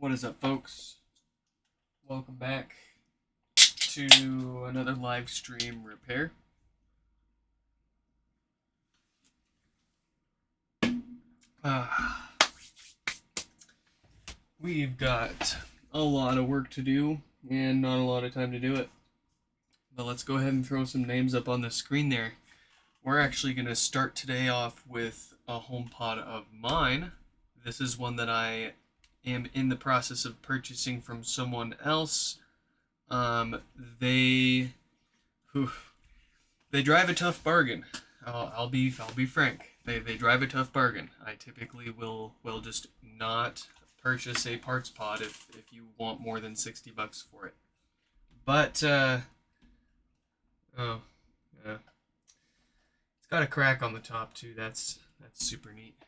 What is up, folks? Welcome back to another live stream repair. We've got a lot of work to do and not a lot of time to do it. But let's go ahead and throw some names up on the screen there. We're actually going to start today off with a HomePod of mine. This is one that I am in the process of purchasing from someone else. They drive a tough bargain. I'll be frank. They drive a tough bargain. I typically will just not purchase a parts pod if you want more than $60 for it. But oh yeah, it's got a crack on the top too. That's super neat.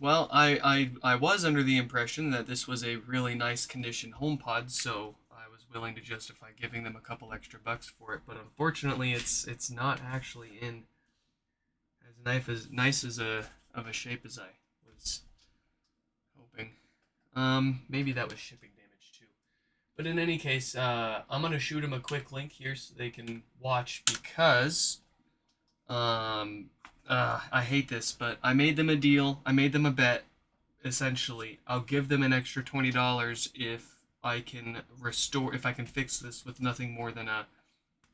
Well, I was under the impression that this was a really nice condition HomePod, so I was willing to justify giving them a couple extra bucks for it. But unfortunately, it's not actually in as nice as of a shape as I was hoping. Maybe that was shipping damage too. But in any case, I'm gonna shoot them a quick link here so they can watch because I hate this, but I made them a deal. I made them a bet. Essentially, I'll give them an extra $20 if I can fix this with nothing more than a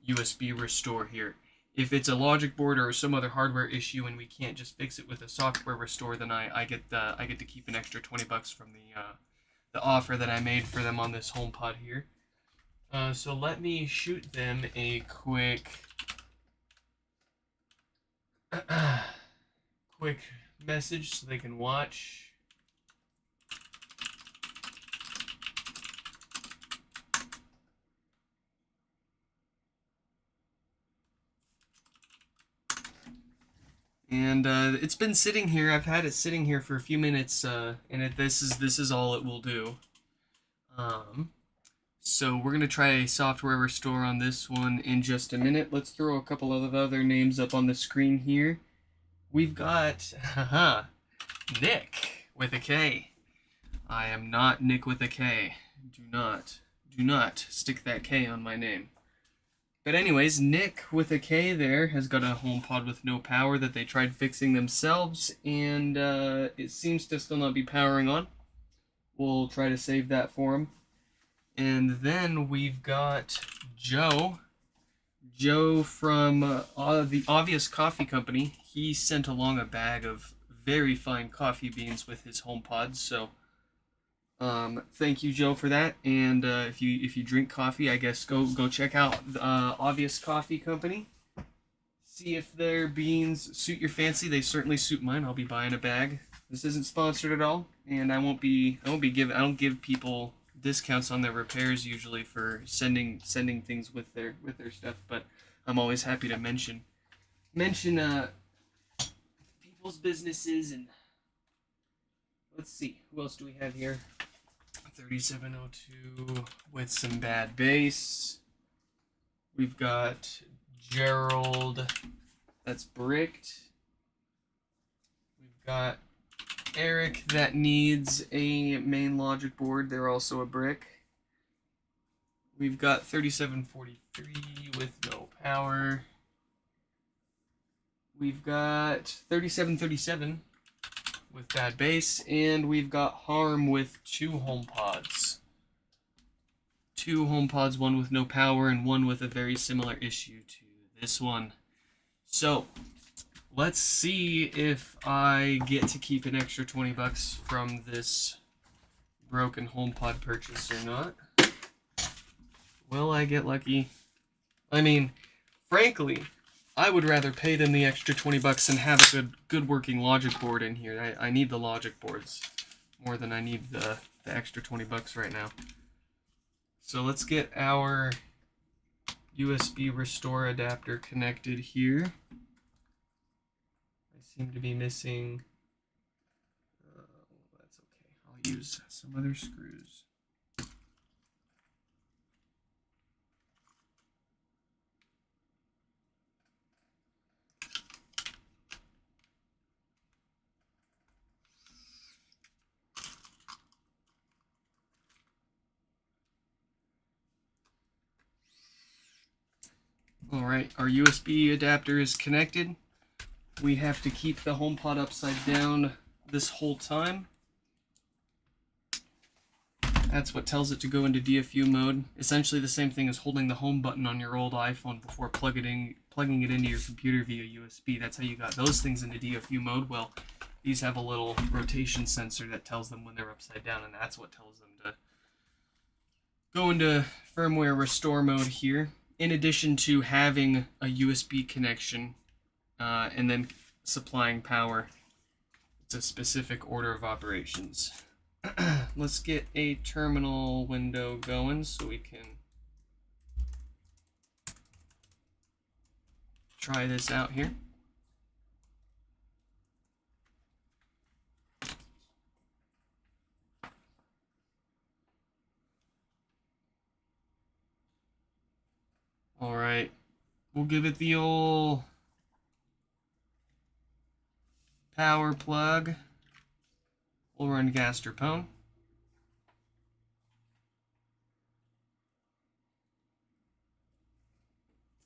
USB restore here. If it's a logic board or some other hardware issue and we can't just fix it with a software restore, then I get to keep an extra $20 from the offer that I made for them on this HomePod here. So let me shoot them a quick message so they can watch. And it's been sitting here. I've had it sitting here for a few minutes, and this is all it will do. So we're gonna try a software restore on this one in just a minute. Let's throw a couple of other names up on the screen here. We've got Nick with a K. I am not Nick with a K. Do not stick that K on my name. But anyways, Nick with a K there has got a HomePod with no power that they tried fixing themselves, and it seems to still not be powering on. We'll try to save that for him. And then we've got Joe. Joe from the Obvious Coffee Company. He sent along a bag of very fine coffee beans with his HomePods, so thank you, Joe, for that. And if you drink coffee, I guess go check out the Obvious Coffee Company. See if their beans suit your fancy. They certainly suit mine. I'll be buying a bag. This isn't sponsored at all, and I don't give people discounts on their repairs usually for sending things with their stuff. But I'm always happy to mention people's businesses. And let's see, who else do we have here? 3702 with some bad bass. We've got Gerald, that's bricked. We've got Eric that needs a main logic board. They're also a brick. We've got 3743 with no power. We've got 3737 with bad bass, and we've got Harm with two HomePods. Two HomePods, one with no power and one with a very similar issue to this one. So let's see if I get to keep an extra $20 from this broken HomePod purchase or not. Will I get lucky? I mean, frankly, I would rather pay them the extra $20 and have a good working logic board in here. I need the logic boards more than I need the extra $20 right now. So let's get our USB restore adapter connected here. I seem to be missing. That's okay. I'll use some other screws. Alright, our USB adapter is connected. We have to keep the HomePod upside down this whole time. That's what tells it to go into DFU mode. Essentially the same thing as holding the home button on your old iPhone before plugging it into your computer via USB. That's how you got those things into DFU mode. Well, these have a little rotation sensor that tells them when they're upside down, and that's what tells them to go into firmware restore mode here. In addition to having a USB connection and then supplying power, it's a specific order of operations. Let's get a terminal window going so we can try this out here. Alright, we'll give it the old power plug. We'll run Gasterpone.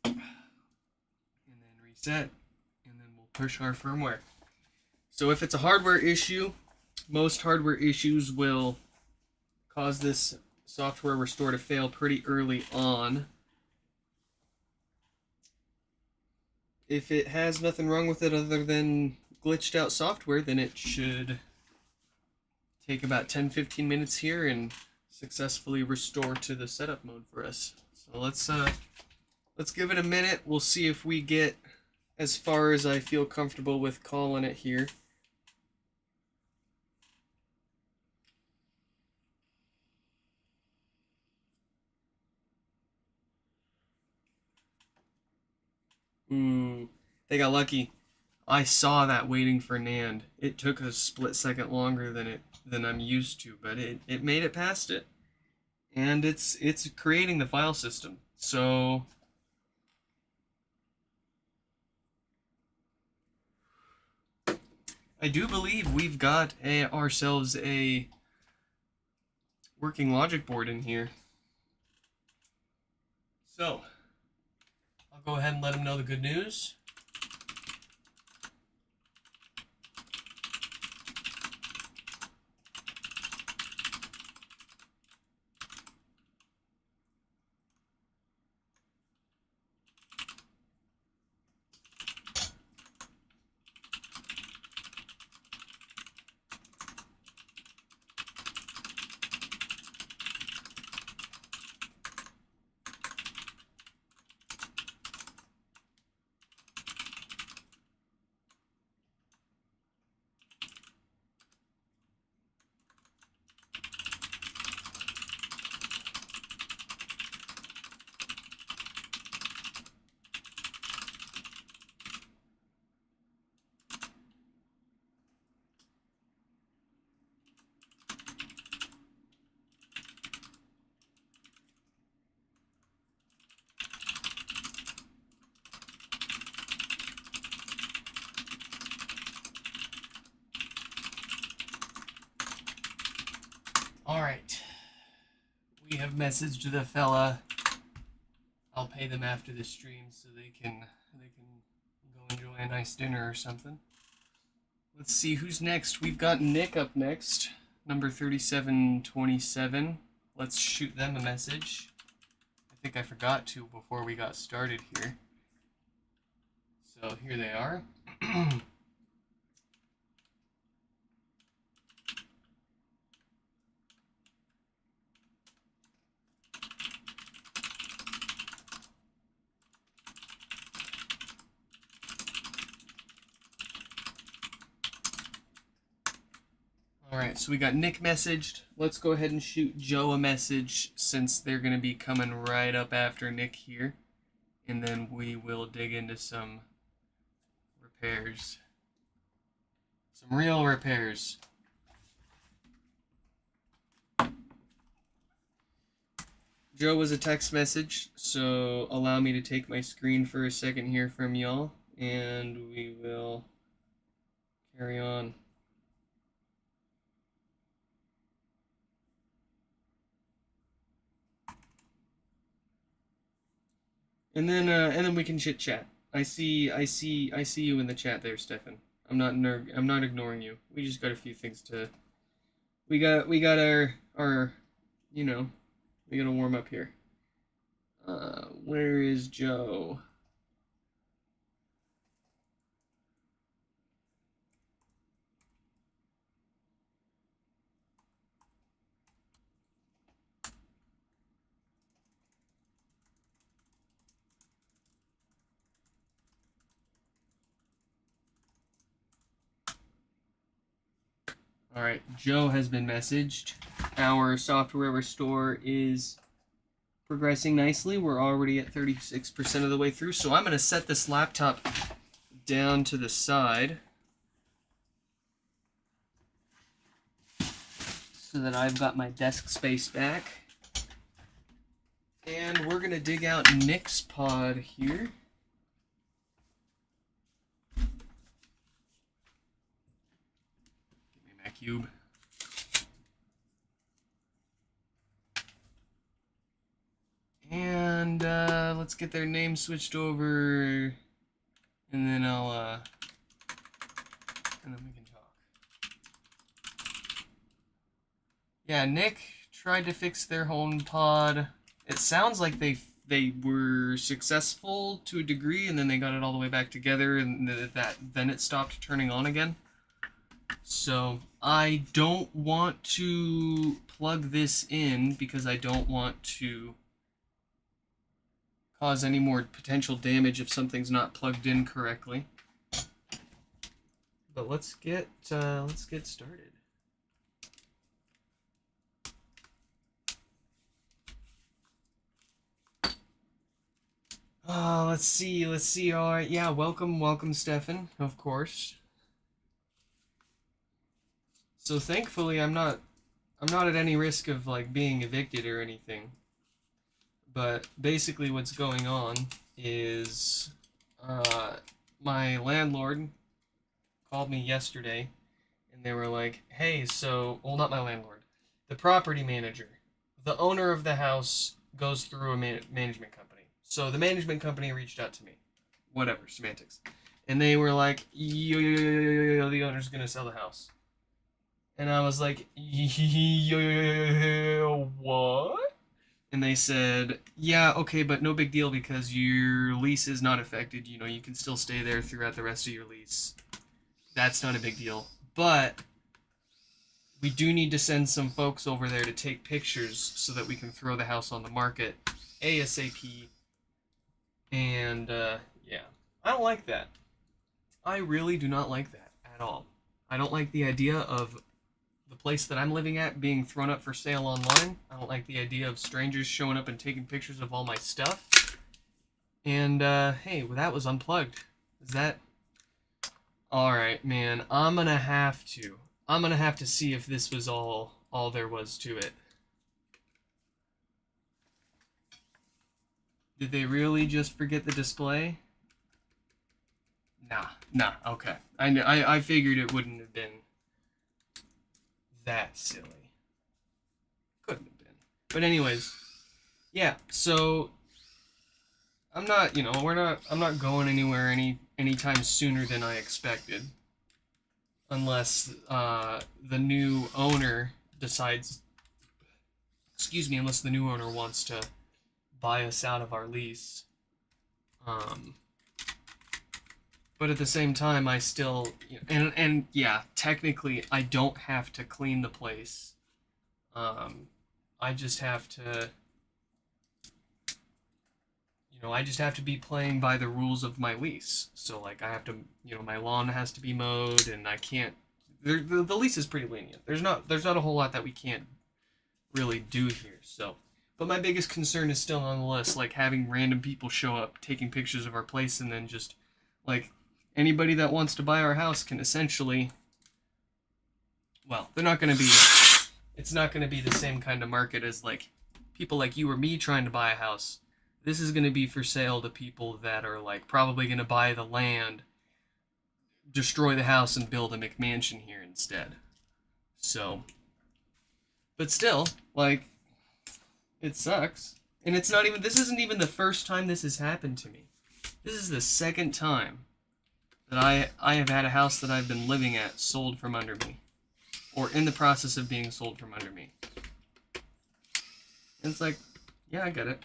And then reset, and then we'll push our firmware. So if it's a hardware issue, most hardware issues will cause this software restore to fail pretty early on. If it has nothing wrong with it other than glitched out software, then it should take about 10-15 minutes here and successfully restore to the setup mode for us. So let's give it a minute. We'll see if we get as far as I feel comfortable with calling it here. They got lucky. I saw that waiting for NAND. It took a split second longer than I'm used to, but it made it past it. And it's creating the file system. So I do believe we've got ourselves a working logic board in here. So I'll go ahead and let them know the good news. Alright, we have messaged the fella. I'll pay them after the stream so they can go enjoy a nice dinner or something. Let's see who's next. We've got Nick up next, number 3727. Let's shoot them a message. I think I forgot to before we got started here. So here they are. Alright, so we got Nick messaged. Let's go ahead and shoot Joe a message since they're going to be coming right up after Nick here. And then we will dig into some repairs. Some real repairs. Joe was a text message, so allow me to take my screen for a second here from y'all, and we will carry on. And then we can chit chat. I see you in the chat there, Stefan. I'm not ignoring you. We just got a few things to. We got our, you know, we gotta warm up here. Where is Joe? All right, Joe has been messaged. Our software restore is progressing nicely. We're already at 36% of the way through, so I'm going to set this laptop down to the side so that I've got my desk space back. And we're going to dig out Nick's pod here. Give me my cube. And let's get their name switched over, and then and then we can talk. Yeah, Nick tried to fix their HomePod. It sounds like they were successful to a degree, and then they got it all the way back together, and then it stopped turning on again. So I don't want to plug this in because I don't want to cause any more potential damage if something's not plugged in correctly. But let's get started. Let's see. All right, yeah, welcome, Stefan, of course. So thankfully, I'm not at any risk of like being evicted or anything. But basically what's going on is my landlord called me yesterday and they were like, hey, so, well, not my landlord, the property manager, the owner of the house goes through a management company. So the management company reached out to me. Whatever, semantics. And they were like, yo, the owner's gonna sell the house. And I was like, what? And they said, yeah, okay, but no big deal because your lease is not affected. You know, you can still stay there throughout the rest of your lease. That's not a big deal. But we do need to send some folks over there to take pictures so that we can throw the house on the market ASAP. And, yeah. I don't like that. I really do not like that at all. I don't like the idea of the place that I'm living at being thrown up for sale online. I don't like the idea of strangers showing up and taking pictures of all my stuff. And, hey, well, that was unplugged. Is that... Alright, man, I'm gonna have to see if this was all there was to it. Did they really just forget the display? Nah, okay. I figured it wouldn't have been that silly. Couldn't have been. But anyways, yeah, so I'm not, I'm not going anywhere anytime sooner than I expected. Unless the new owner decides, unless the new owner wants to buy us out of our lease. But at the same time, I still, and yeah, technically, I don't have to clean the place. I just have to, I just have to be playing by the rules of my lease. So, like, I have to, my lawn has to be mowed, and I can't. The lease is pretty lenient. There's not a whole lot that we can't really do here. So, but my biggest concern is still nonetheless like having random people show up, taking pictures of our place, and then just like anybody that wants to buy our house can essentially. Well, they're not going to be. It's not going to be the same kind of market as like people like you or me trying to buy a house. This is going to be for sale to people that are like probably going to buy the land, destroy the house, and build a McMansion here instead. So, but still, like, it sucks. And it's not even, this isn't even the first time this has happened to me. This is the second time that I have had a house that I've been living at sold from under me. Or in the process of being sold from under me. And it's like, yeah, I get it.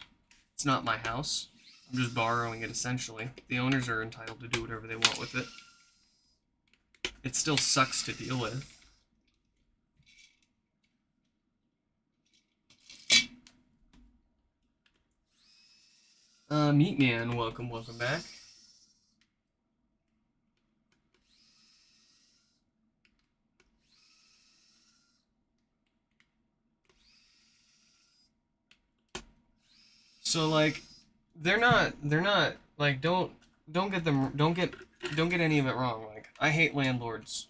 It's not my house. I'm just borrowing it, essentially. The owners are entitled to do whatever they want with it. It still sucks to deal with. Meat Man, welcome back. So like, they're not like, don't get any of it wrong. Like, I hate landlords.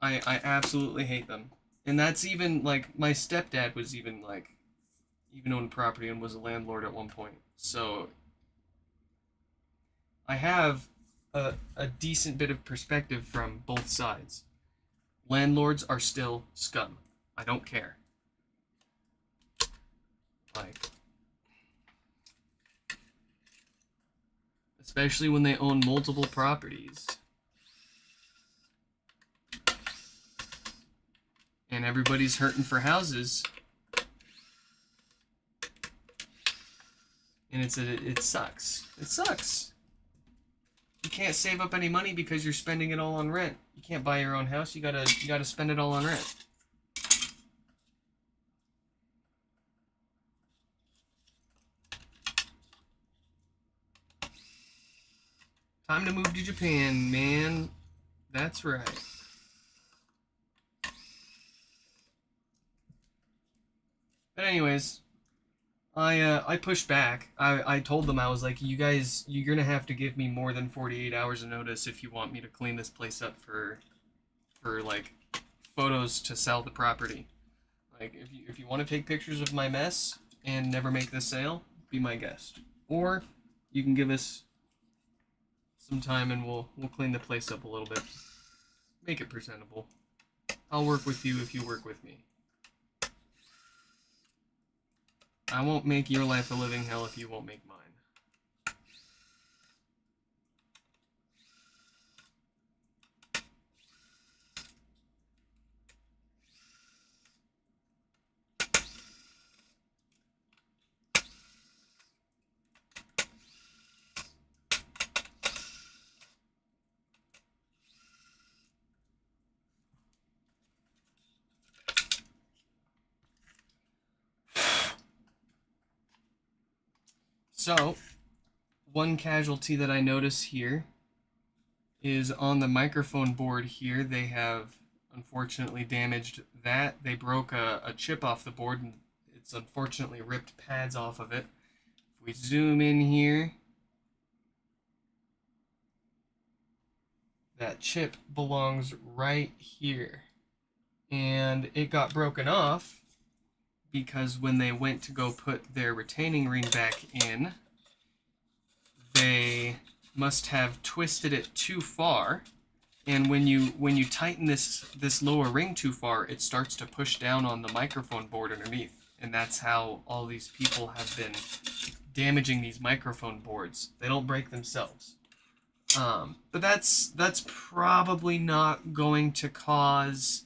I absolutely hate them. And that's even like, my stepdad was even owned property and was a landlord at one point. So I have a decent bit of perspective from both sides. Landlords are still scum. I don't care. Like, especially when they own multiple properties. And everybody's hurting for houses. And it sucks. It sucks. You can't save up any money because you're spending it all on rent. You can't buy your own house. You gotta spend it all on rent. Time to move to Japan, man. That's right. But anyways, I pushed back. I told them, I was like, you guys, you're gonna have to give me more than 48 hours of notice if you want me to clean this place up for like photos to sell the property. Like, if you want to take pictures of my mess and never make the sale, be my guest. Or you can give us some time and we'll clean the place up a little bit. Make it presentable. I'll work with you if you work with me. I won't make your life a living hell if you won't make mine. So, one casualty that I notice here is on the microphone board here. They have unfortunately damaged that. They broke a chip off the board and it's unfortunately ripped pads off of it. If we zoom in here, that chip belongs right here. And it got broken off because when they went to go put their retaining ring back in, they must have twisted it too far, and when you tighten this lower ring too far, it starts to push down on the microphone board underneath, and that's how all these people have been damaging these microphone boards. They don't break themselves, but that's probably not going to cause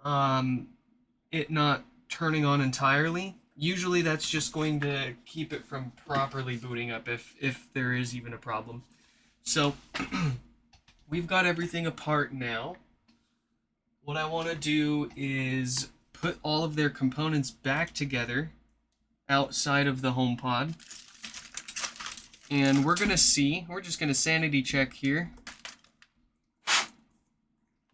it not turning on entirely. Usually that's just going to keep it from properly booting up if there is even a problem. So we've got everything apart now. What I want to do is put all of their components back together outside of the HomePod. And we're just going to sanity check here.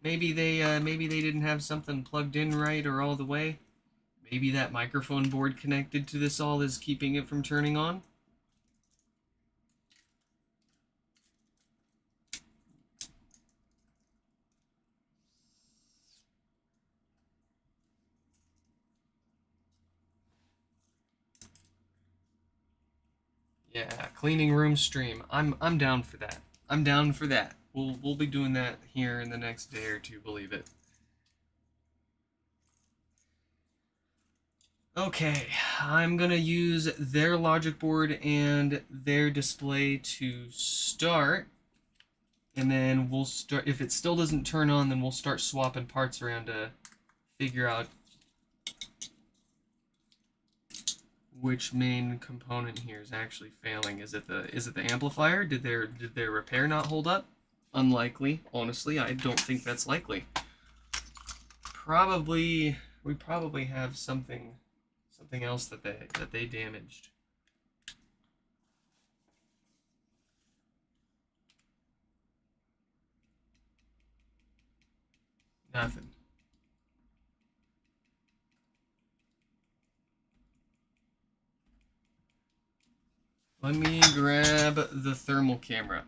Maybe they didn't have something plugged in right or all the way. Maybe that microphone board connected to this all is keeping it from turning on. Yeah, cleaning room stream. I'm down for that. I'm down for that. We'll be doing that here in the next day or two, believe it. Okay, I'm gonna use their logic board and their display to start, and then we'll start. If it still doesn't turn on, then we'll start swapping parts around to figure out which main component here is actually failing. Is it the amplifier? Did their repair not hold up? Unlikely, honestly. I don't think that's likely. We probably have something else that they damaged. Nothing. Let me grab the thermal camera.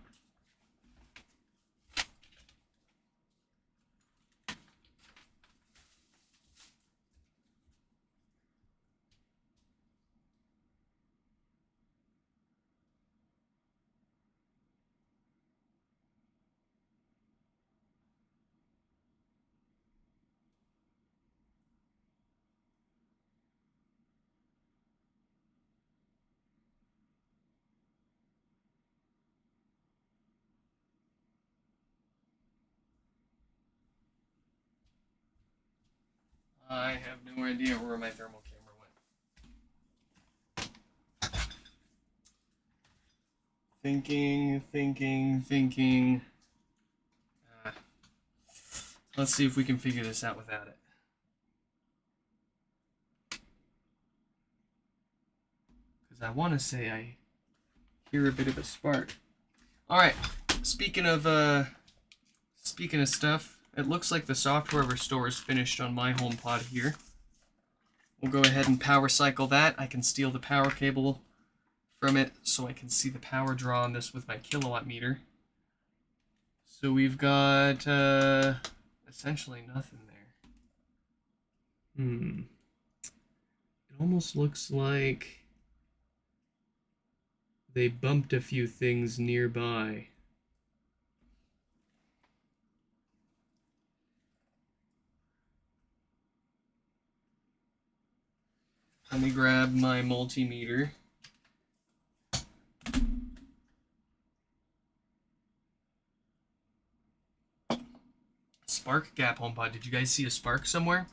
I have no idea where my thermal camera went. Thinking. Uh, let's see if we can figure this out without it. Because I want to say I hear a bit of a spark. All right. Speaking of stuff, it looks like the software restore is finished on my HomePod here. We'll go ahead and power cycle that. I can steal the power cable from it so I can see the power draw on this with my kilowatt meter. So we've got essentially nothing there. It almost looks like they bumped a few things nearby. Let me grab my multimeter. Spark gap HomePod. Did you guys see a spark somewhere?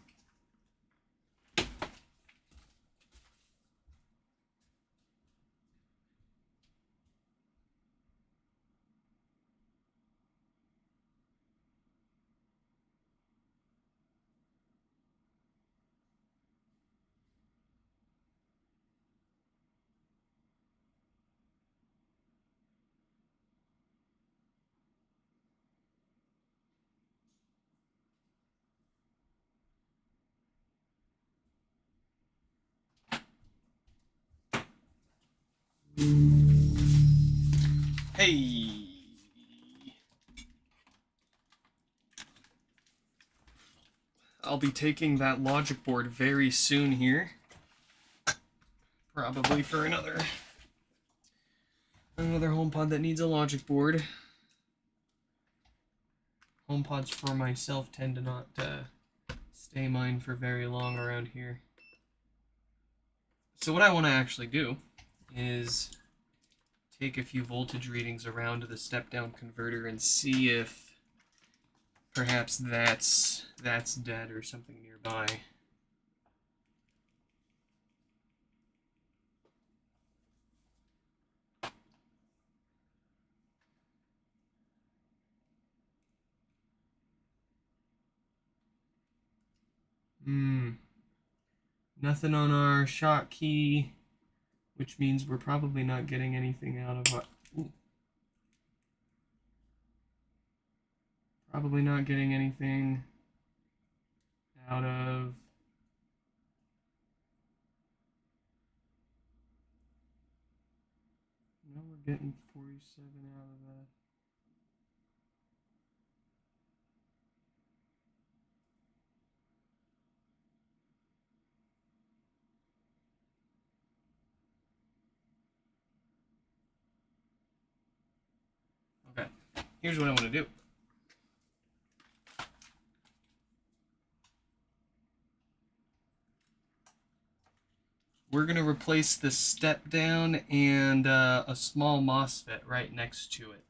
Hey! I'll be taking that logic board very soon here. Probably for another HomePod that needs a logic board. HomePods for myself tend to not stay mine for very long around here. So what I want to actually do is take a few voltage readings around the step-down converter and see if perhaps that's dead or something nearby. Nothing on our shot key, which means we're probably not getting anything out of probably not getting anything out of no, we're getting 47 out of that. Okay, here's what I want to do. we're going to replace the step down and a small MOSFET right next to it.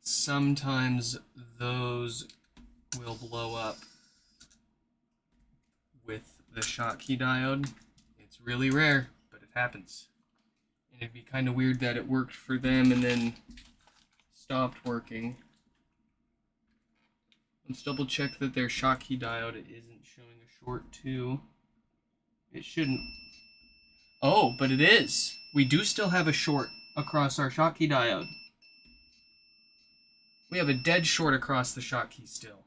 Sometimes those will blow up with the Schottky diode. It's really rare, but it happens. And it'd be kind of weird that it worked for them and then stopped working. Let's double check that their Schottky diode isn't showing a short too. It shouldn't. Oh, but it is. We do still have a short across our Schottky diode. We have a dead short across the Schottky still.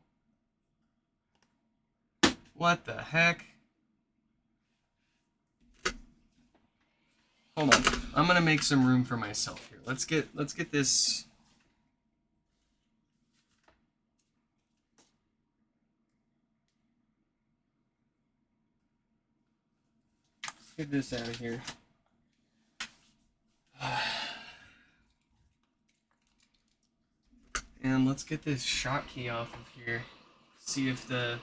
What the heck? Hold on. I'm gonna make some room for myself here. Let's get this. Get this out of here. And let's get this Schottky off of here. See if the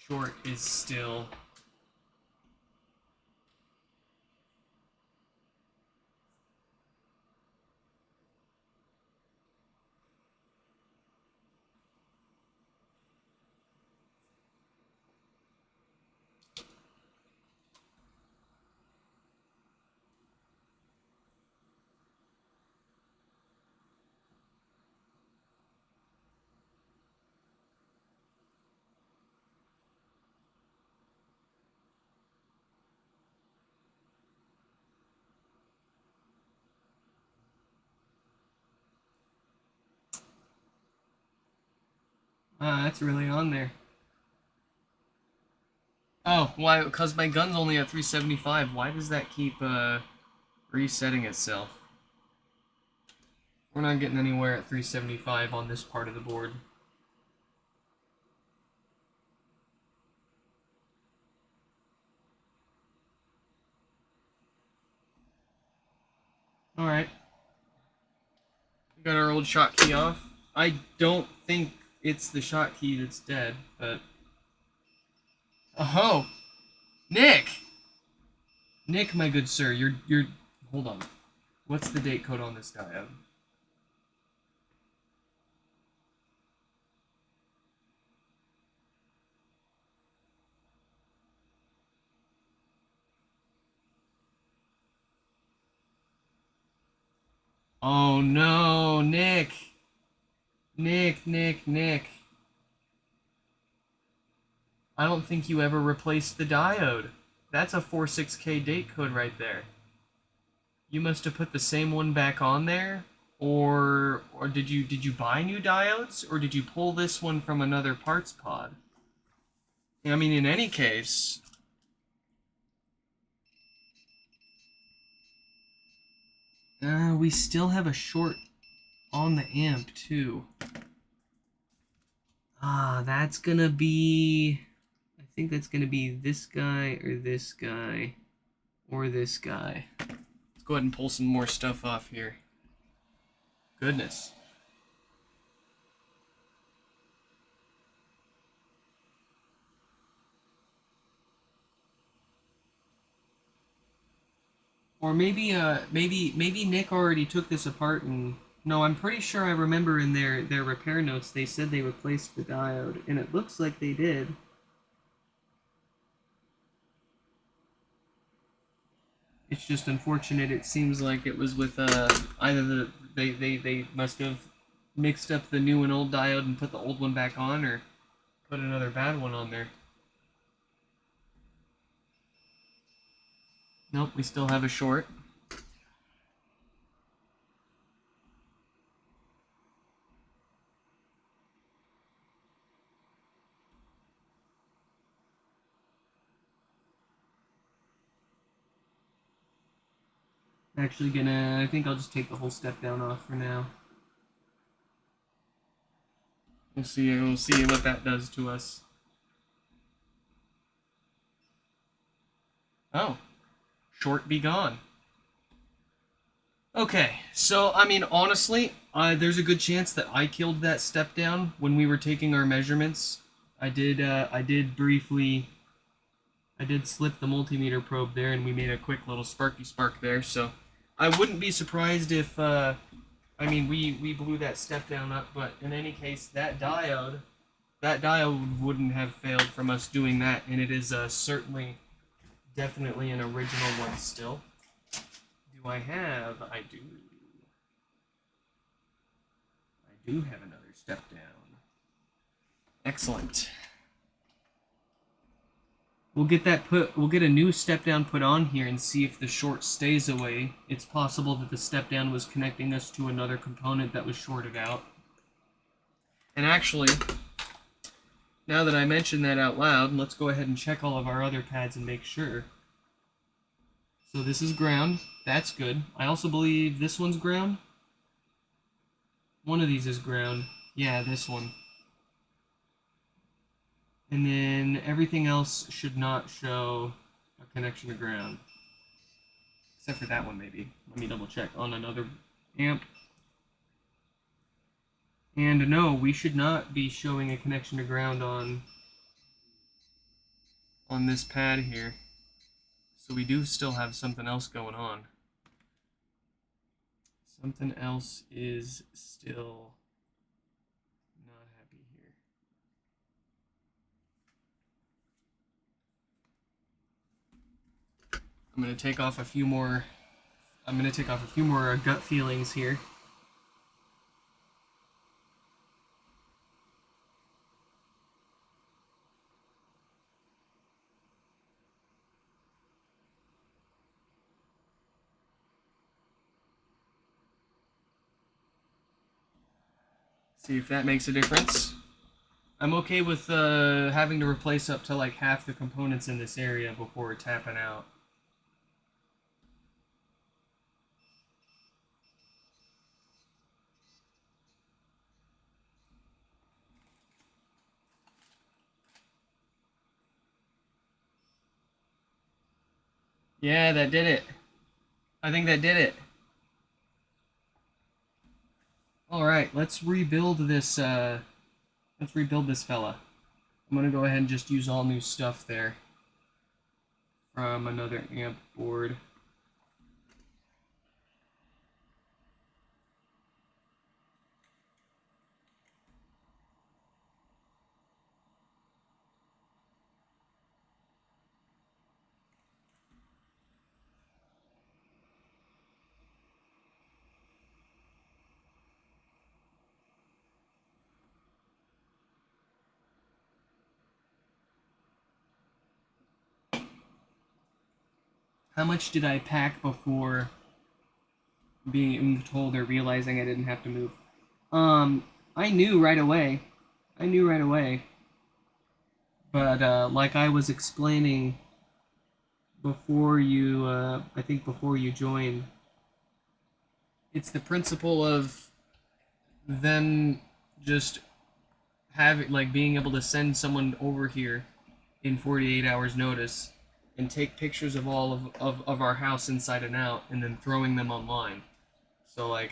short is still. That's really on there. Oh, why? Because my gun's only at 375. Why does that keep resetting itself? We're not getting anywhere at 375 on this part of the board. Alright. We got our old Schottky off. I don't think it's the Schottky that's dead, but... Oh! Nick! Nick, my good sir, you're... Hold on. What's the date code on this diode? Oh no, Nick! Nick. I don't think you ever replaced the diode. That's a 46K date code right there. You must have put the same one back on there, or did you buy new diodes, or did you pull this one from another parts pod? I mean, in any case, we still have a short on the amp too. That's gonna be, I think that's gonna be this guy or this guy or this guy. Let's go ahead and pull some more stuff off here. Goodness. Or maybe Nick already took this apart and... No, I'm pretty sure I remember in their repair notes they said they replaced the diode, and it looks like they did. It's just unfortunate. It seems like it was with either they must have mixed up the new and old diode and put the old one back on, or put another bad one on there. Nope, we still have a short. Actually I think I'll just take the whole step down off for now. We'll see what that does to us. Oh. Short be gone. Okay, so, I mean, honestly, there's a good chance that I killed that step down when we were taking our measurements. I did briefly I did slip the multimeter probe there, and we made a quick little sparky spark there. So I wouldn't be surprised if, I mean, we blew that step down up, but in any case, that diode wouldn't have failed from us doing that, and it is certainly, definitely an original one still. Do I have? I do. I do have another step down. Excellent. We'll get a new step down put on here and see if the short stays away. It's possible that the step down was connecting us to another component that was shorted out. And actually, now that I mentioned that out loud, let's go ahead and check all of our other pads and make sure. So this is ground. That's good. I also believe this one's ground. One of these is ground. Yeah, this one. And then everything else should not show a connection to ground. Except for that one, maybe. Let me double check on another amp. And no, we should not be showing a connection to ground on this pad here. So we do still have something else going on. Something else is still not happy here. I'm going to take off a few more gut feelings here. See if that makes a difference. I'm okay with having to replace up to like half the components in this area before tapping out. Yeah, that did it. I think that did it. All right, let's rebuild this. Let's rebuild this fella. I'm gonna go ahead and just use all new stuff there from another amp board. How much did I pack before being told or realizing I didn't have to move? I knew right away. But like I was explaining before you, I think before you joined, it's the principle of them just having, like, being able to send someone over here in 48 hours notice and take pictures of all of our house inside and out and then throwing them online. So, like,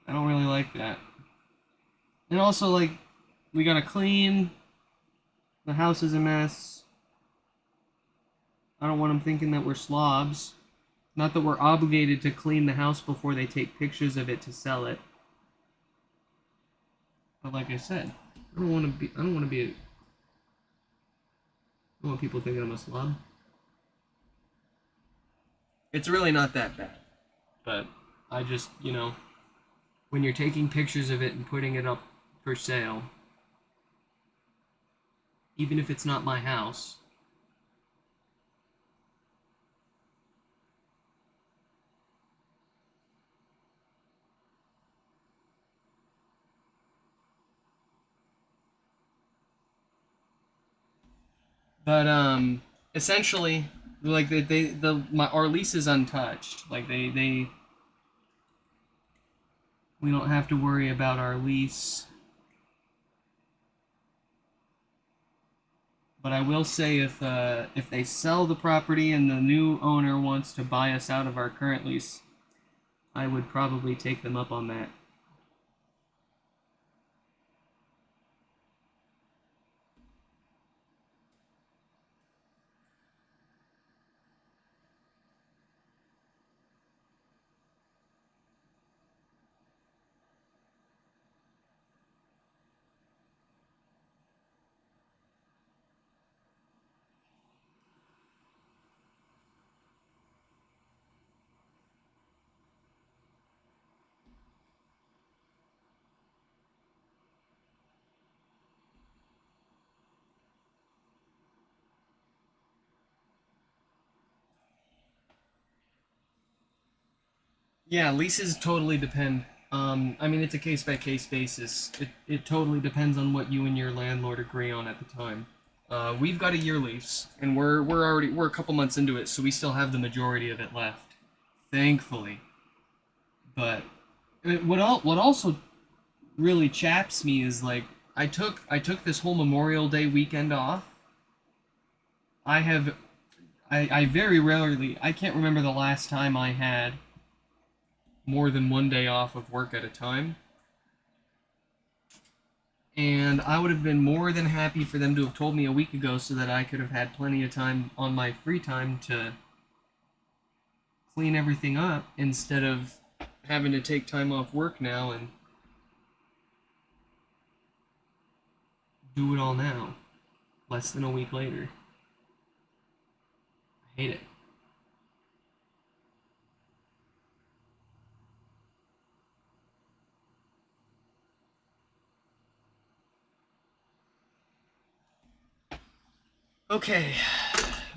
I don't really like that. And also, like, we gotta clean. The house is a mess. I don't want them thinking that we're slobs. Not that we're obligated to clean the house before they take pictures of it to sell it. But like I said, I don't want people thinking I'm a slob. It's really not that bad. But I just, when you're taking pictures of it and putting it up for sale, even if it's not my house, but essentially, like, our lease is untouched. Like, we don't have to worry about our lease. But I will say, if they sell the property and the new owner wants to buy us out of our current lease, I would probably take them up on that. Yeah, leases totally depend. I mean, it's a case by case basis. It totally depends on what you and your landlord agree on at the time. We've got a year lease, and we're a couple months into it, so we still have the majority of it left, thankfully. But what also really chaps me is like I took this whole Memorial Day weekend off. I have I very rarely, I can't remember the last time I had more than one day off of work at a time. And I would have been more than happy for them to have told me a week ago so that I could have had plenty of time on my free time to clean everything up instead of having to take time off work now and do it all now, less than a week later. I hate it. Okay,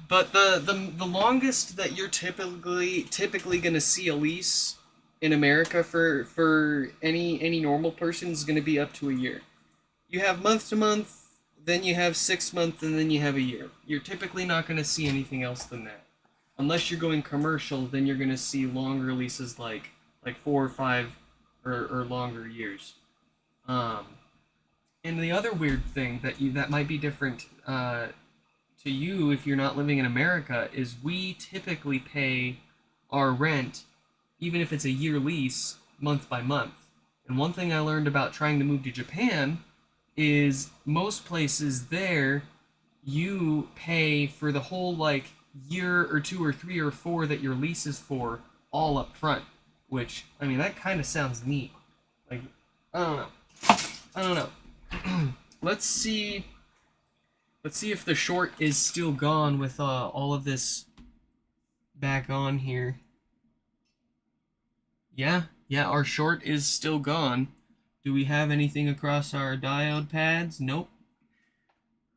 but the longest that you're typically gonna see a lease in America for any normal person is gonna be up to a year. You have month to month, then you have 6 months, and then you have a year. You're typically not gonna see anything else than that. Unless you're going commercial, then you're gonna see longer leases like 4 or 5 or longer years. Um, and the other weird thing that might be different to you if you're not living in America is we typically pay our rent, even if it's a year lease, month by month. And one thing I learned about trying to move to Japan is most places there you pay for the whole like year or two or three or four that your lease is for all up front. Which I mean that kind of sounds neat. Like I don't know. I don't know. let's see. Let's see if the short is still gone with all of this back on here. Yeah, yeah, our short is still gone. Do we have anything across our diode pads? Nope.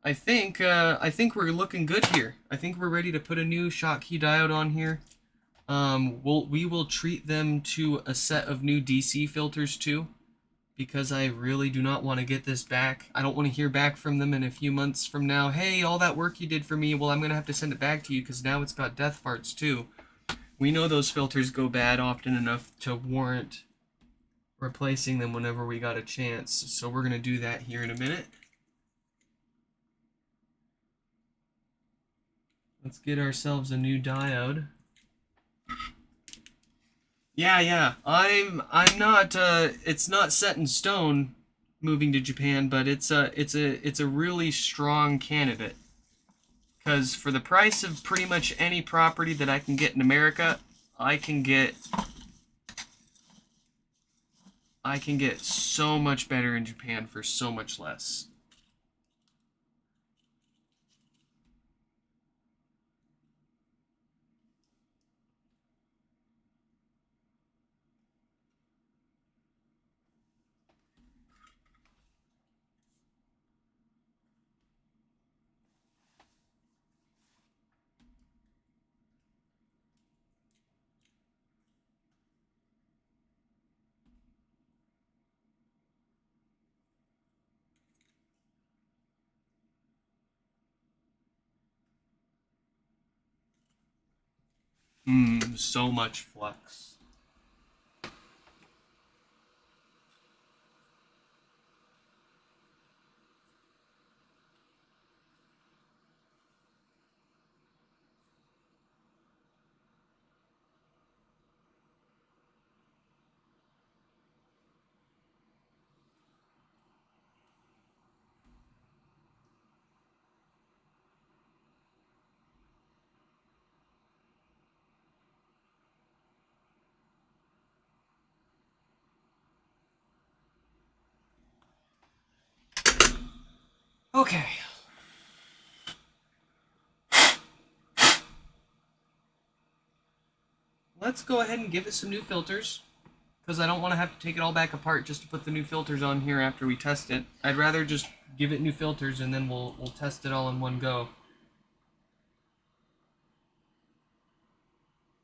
I think we're looking good here. I think we're ready to put a new Schottky diode on here. We will treat them to a set of new DC filters too, because I really do not want to get this back. I don't want to hear back from them in a few months from now. Hey, all that work you did for me, well, I'm going to have to send it back to you because now it's got death farts too. We know those filters go bad often enough to warrant replacing them whenever we got a chance. So we're going to do that here in a minute. Let's get ourselves a new diode. Yeah. I'm not it's not set in stone moving to Japan, but it's a really strong candidate. Cuz for the price of pretty much any property that I can get in America, I can get so much better in Japan for so much less. So much flux. Okay. Let's go ahead and give it some new filters, because I don't want to have to take it all back apart just to put the new filters on here after we test it. I'd rather just give it new filters and then we'll test it all in one go.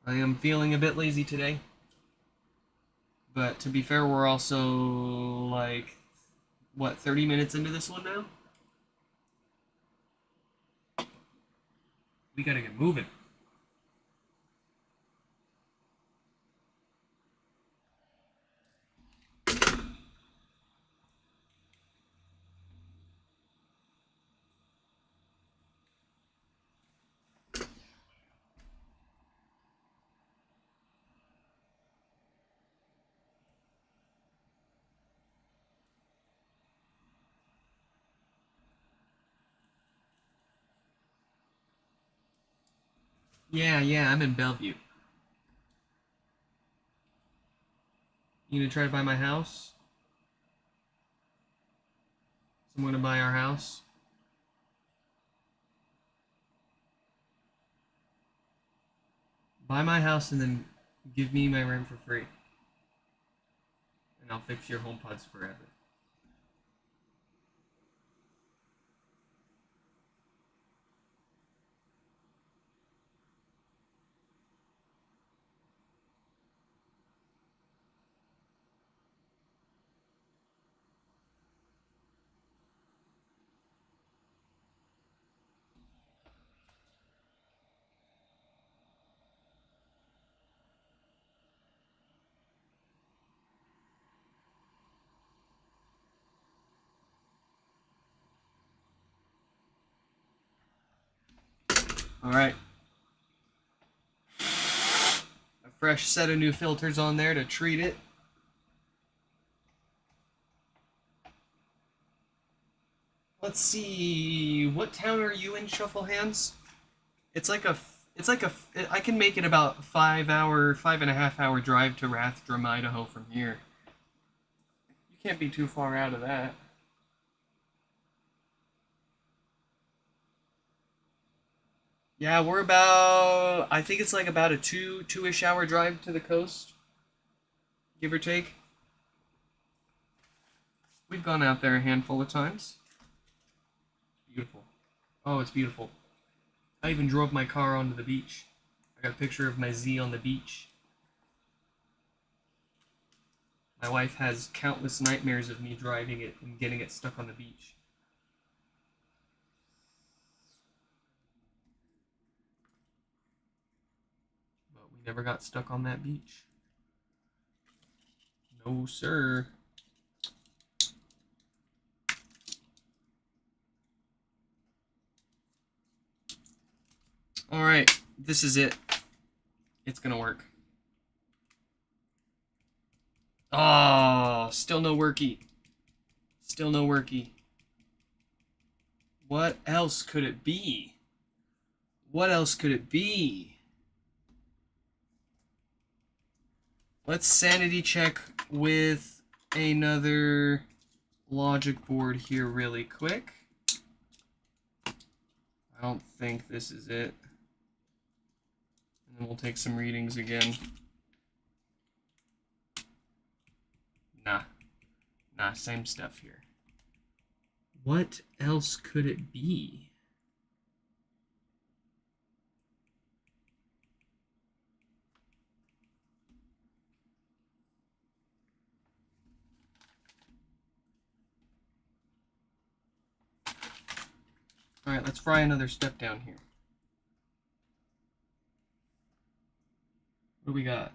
I am feeling a bit lazy today. But to be fair, we're also like, what, 30 minutes into this one now? We gotta get moving. Yeah, I'm in Bellevue. You gonna try to buy my house? Someone to buy our house? Buy my house and then give me my rent for free. And I'll fix your HomePods forever. Alright. A fresh set of new filters on there to treat it. Let's see. What town are you in, Shuffle Hands? It's like a. I can make it about 5.5 hour drive to Rathdrum, Idaho from here. You can't be too far out of that. Yeah, we're about. I think it's like about a two-ish hour drive to the coast, give or take. We've gone out there a handful of times. Beautiful. Oh, it's beautiful. I even drove my car onto the beach. I got a picture of my Z on the beach. My wife has countless nightmares of me driving it and getting it stuck on the beach. But we never got stuck on that beach. No, sir. Alright, this is it. It's gonna work. Oh, still no worky. Still no worky. What else could it be? What else could it be? Let's sanity check with another logic board here really quick. I don't think this is it. And then we'll take some readings again. Nah, same stuff here. What else could it be? Alright, let's fry another step down here. What do we got?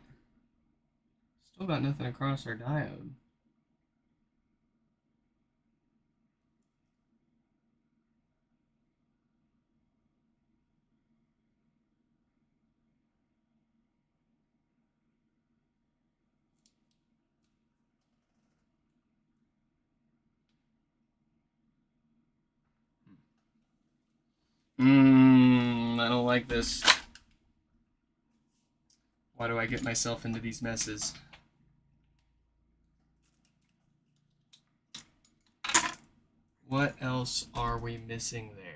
Still got nothing across our diode. I don't like this. Why do I get myself into these messes? What else are we missing there?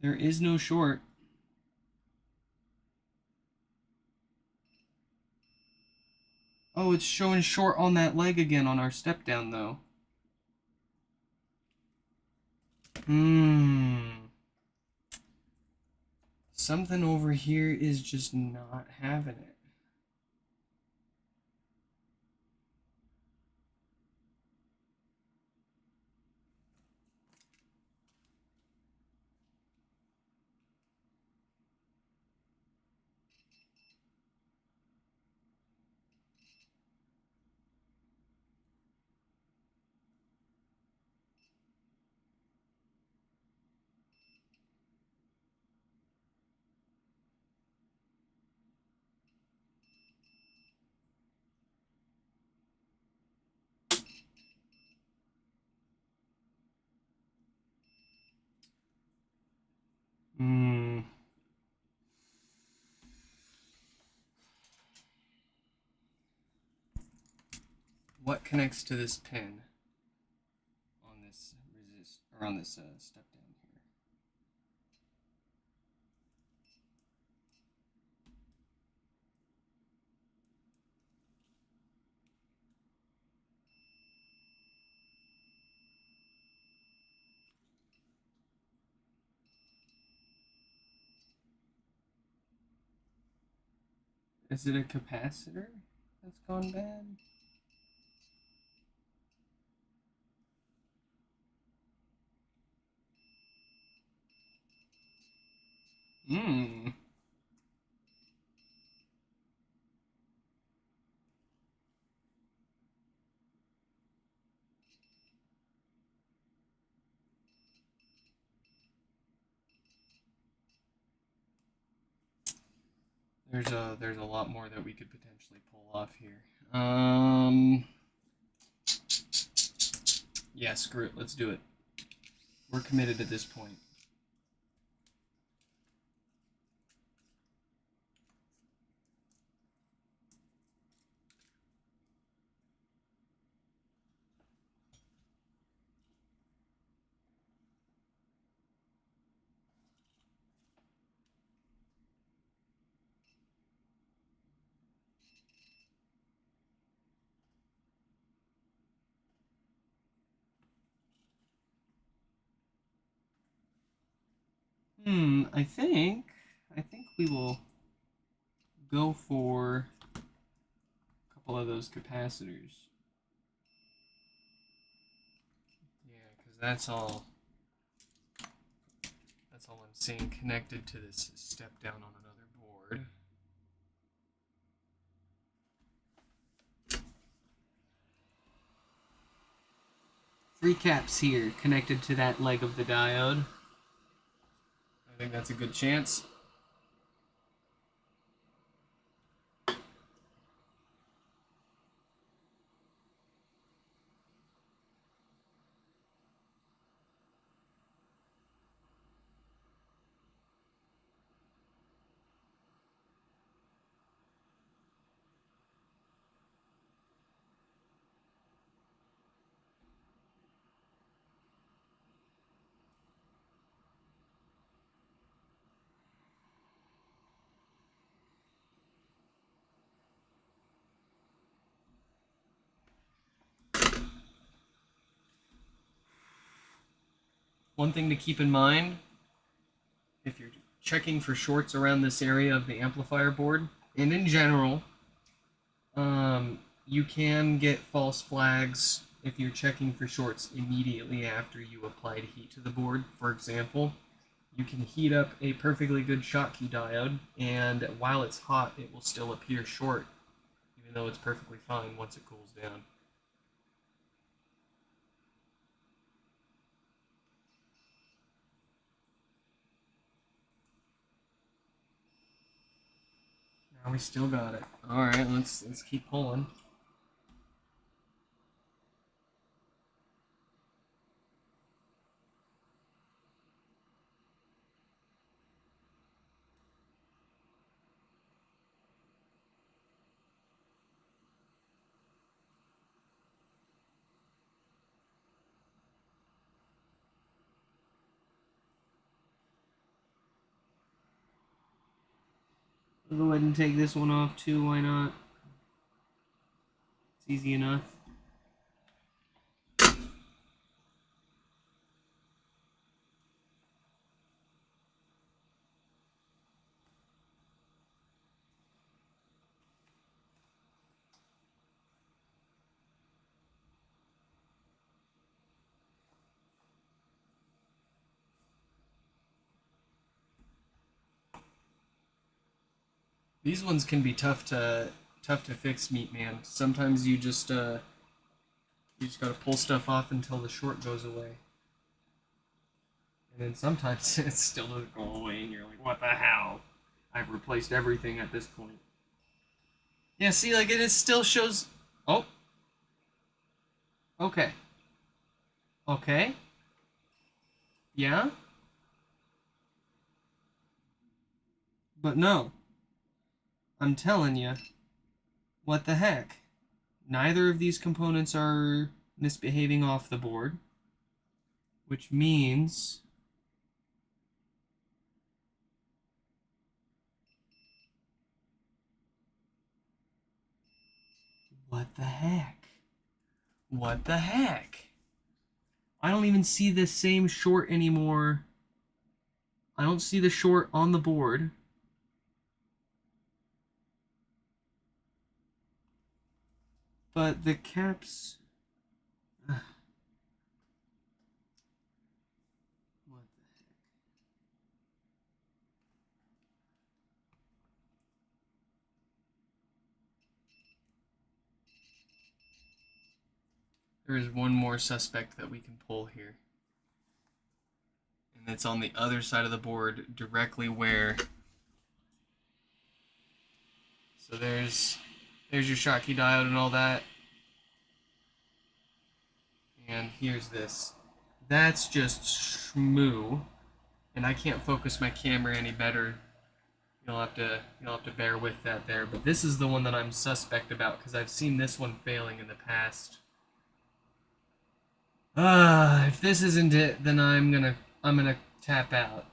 There is no short. Oh, it's showing short on that leg again on our step down, though. Something over here is just not having it. What connects to this pin on this on this step down here? Is it a capacitor that's gone bad? There's a lot more that we could potentially pull off here. Yeah, screw it. Let's do it. We're committed at this point. I think we will go for a couple of those capacitors. Yeah, because that's all I'm seeing connected to this step down on another board. Three caps here connected to that leg of the diode. I think that's a good chance. One thing to keep in mind, if you're checking for shorts around this area of the amplifier board, and in general, you can get false flags if you're checking for shorts immediately after you applied heat to the board. For example, you can heat up a perfectly good Schottky diode, and while it's hot, it will still appear short, even though it's perfectly fine once it cools down. Now we still got it. All right, let's keep pulling. I'll go ahead and take this one off too. Why not? It's easy enough. These ones can be tough to fix, Meat Man. Sometimes you just gotta pull stuff off until the short goes away. And then sometimes it still doesn't go away and you're like, what the hell? I've replaced everything at this point. Yeah, see, like it still shows. Oh. Okay. Okay. Yeah? But no. I'm telling you. What the heck? Neither of these components are misbehaving off the board. Which means... What the heck? What the heck? I don't even see the same short anymore. I don't see the short on the board. But the caps... What the heck? There is one more suspect that we can pull here. And it's on the other side of the board, directly where... So there's your Schottky diode and all that. And here's this. That's just shmoo. And I can't focus my camera any better. You'll have to bear with that there. But this is the one that I'm suspect about because I've seen this one failing in the past. If this isn't it, then I'm gonna tap out.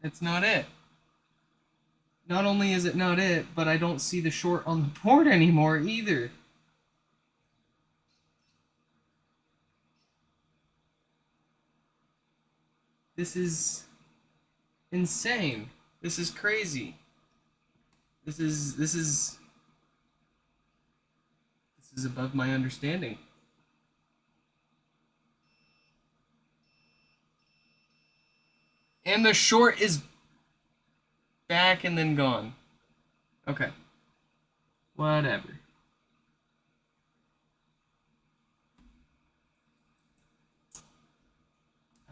It's not it. Not only is it not it, but I don't see the short on the board anymore either. This is insane. This is crazy. This is above my understanding. And the short is back and then gone. Okay. Whatever.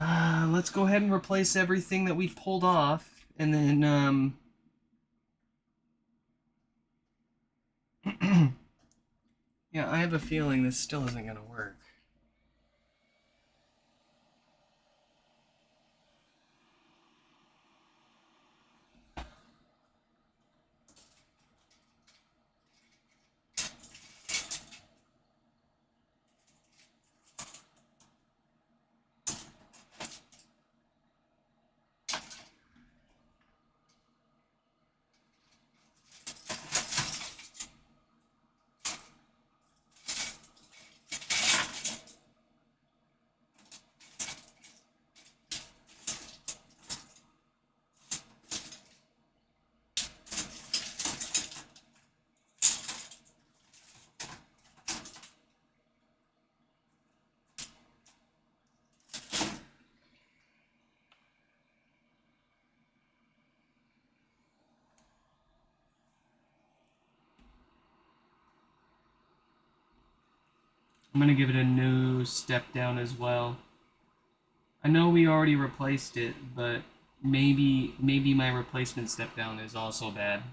Let's go ahead and replace everything that we've pulled off, and then, yeah, I have a feeling this still isn't gonna work. I'm gonna give it a new step down as well. I know we already replaced it, but maybe my replacement step down is also bad.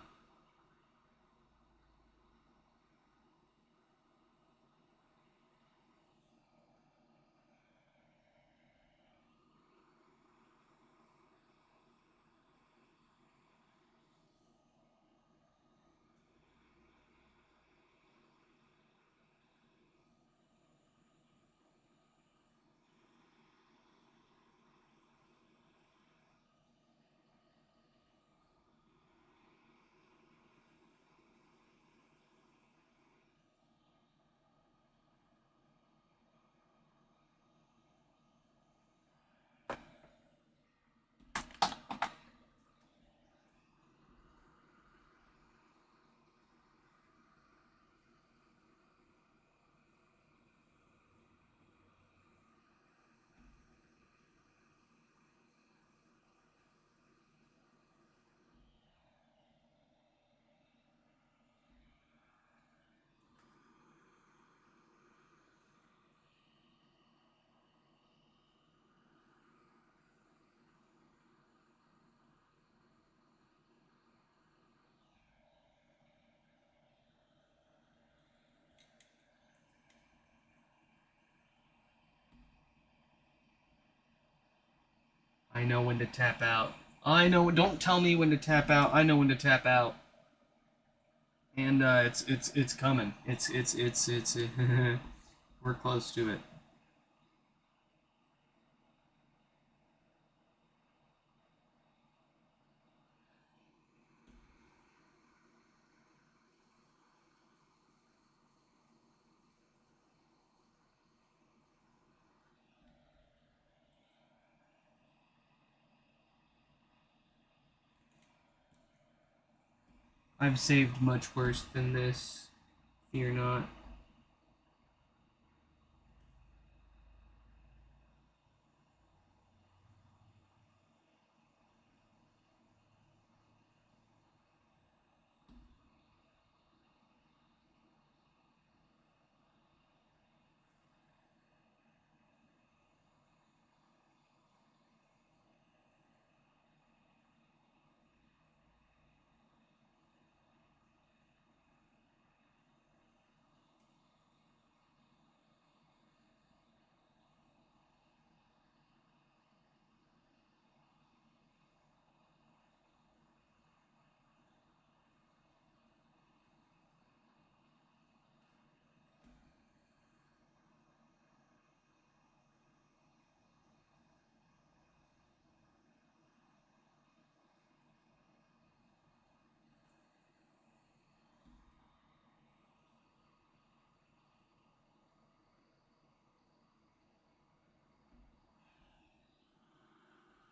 I know when to tap out. I know. Don't tell me when to tap out. I know when to tap out. And it's coming. It's we're close to it. I've saved much worse than this. Fear not.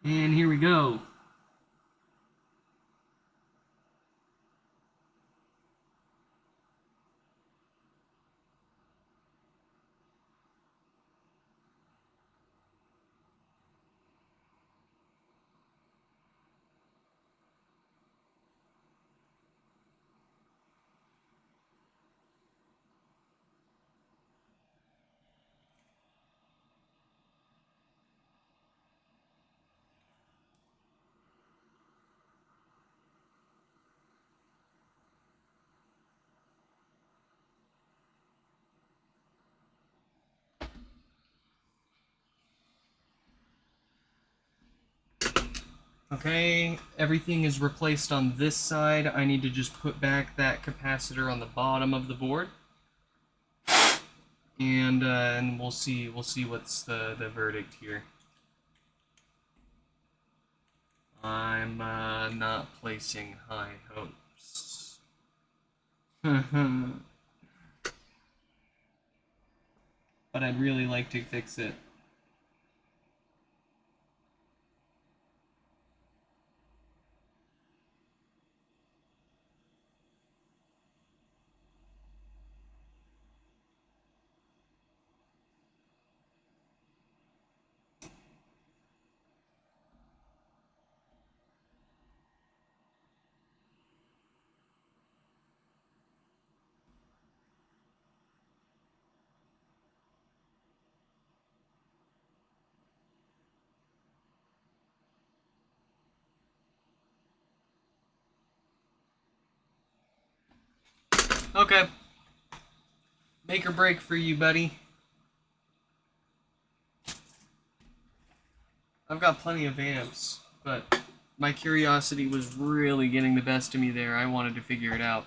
And here we go. Okay, everything is replaced on this side. I need to just put back that capacitor on the bottom of the board, and we'll see what's the verdict here. I'm not placing high hopes. But I'd really like to fix it. Okay. Make or break for you, buddy. I've got plenty of amps, but my curiosity was really getting the best of me there. I wanted to figure it out.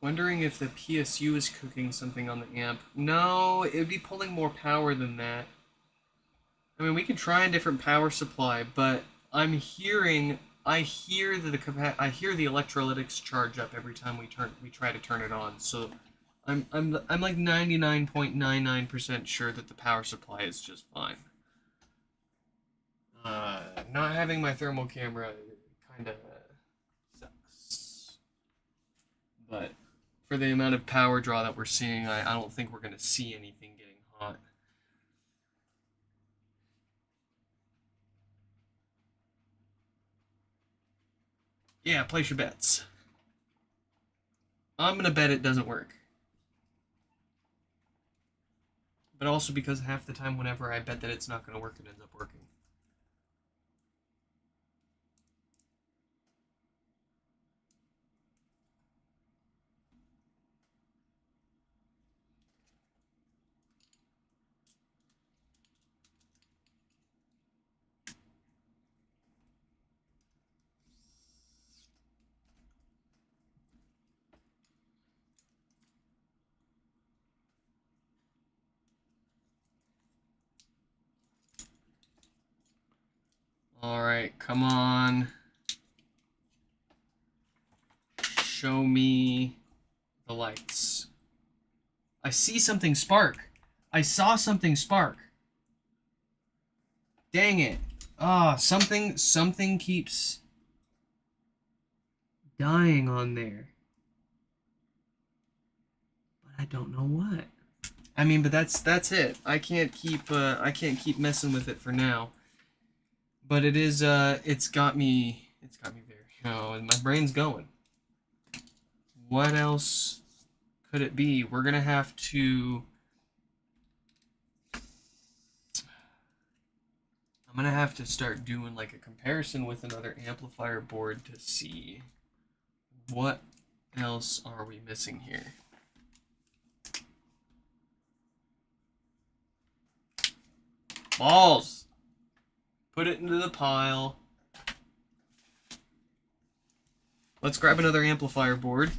Wondering if the PSU is cooking something on the amp. No, it would be pulling more power than that. I mean, we can try a different power supply, but I hear I hear the electrolytics charge up every time we try to turn it on. So I'm like 99.99% sure that the power supply is just fine. Not having my thermal camera kind of sucks. But for the amount of power draw that we're seeing, I don't think we're going to see anything getting hot. Yeah, place your bets. I'm gonna bet it doesn't work. But also because half the time whenever I bet that it's not gonna work, it ends up working. Alright, come on. Show me the lights. I see something spark. I saw something spark. Dang it. Ah, something keeps dying on there. But I don't know what. I mean, but that's it. I can't keep messing with it for now. But it is it's got me there. And my brain's going. What else could it be? We're gonna have to. I'm gonna have to start doing like a comparison with another amplifier board to see what else are we missing here. Balls! Put it into the pile. Let's grab another amplifier board.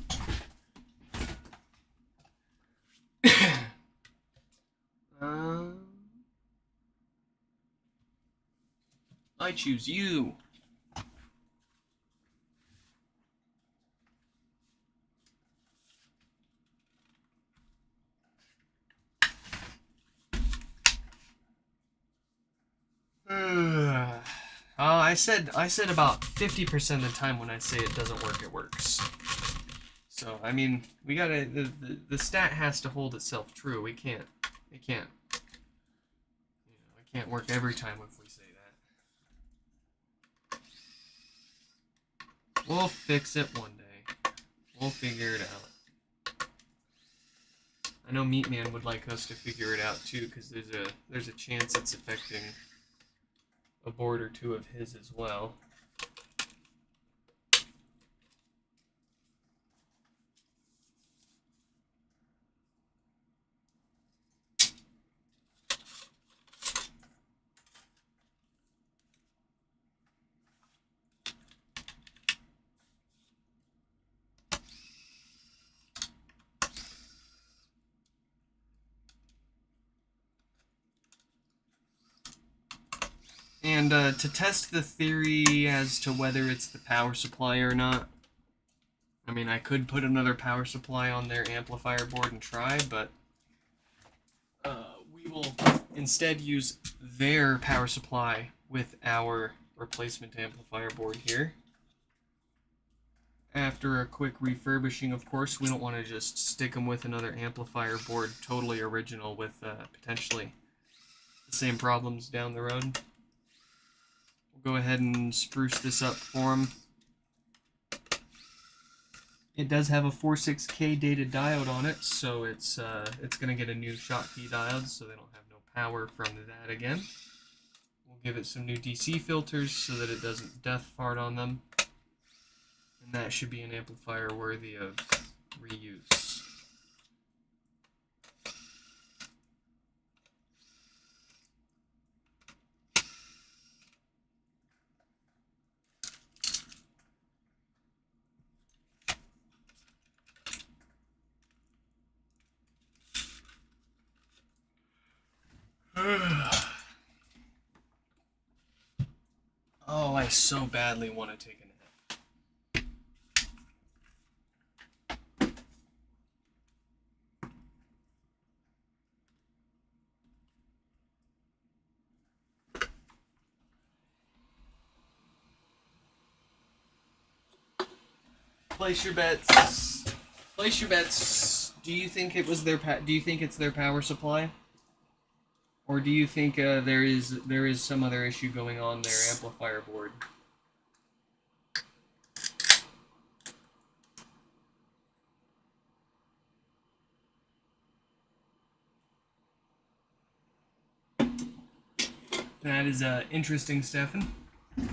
I choose you. I said about 50% of the time when I say it doesn't work, it works. So I mean, we gotta the stat has to hold itself true. It can't it can't work every time if we say that. We'll fix it one day. We'll figure it out. I know Meatman would like us to figure it out too, because there's a chance it's affecting a board or two of his as well. And to test the theory as to whether it's the power supply or not, I mean, I could put another power supply on their amplifier board and try, but we will instead use their power supply with our replacement amplifier board here. After a quick refurbishing, of course, we don't want to just stick them with another amplifier board totally original with potentially the same problems down the road. We'll go ahead and spruce this up for them. It does have a 46K dated diode on it, so it's going to get a new Schottky diode, so they don't have no power from that again. We'll give it some new DC filters so that it doesn't death fart on them. And that should be an amplifier worthy of reuse. Oh, I so badly want to take a nap. Place your bets. Place your bets. Do you think it was their? Do you think it's their power supply? Or do you think there is some other issue going on their amplifier board? That is interesting, Stefan. I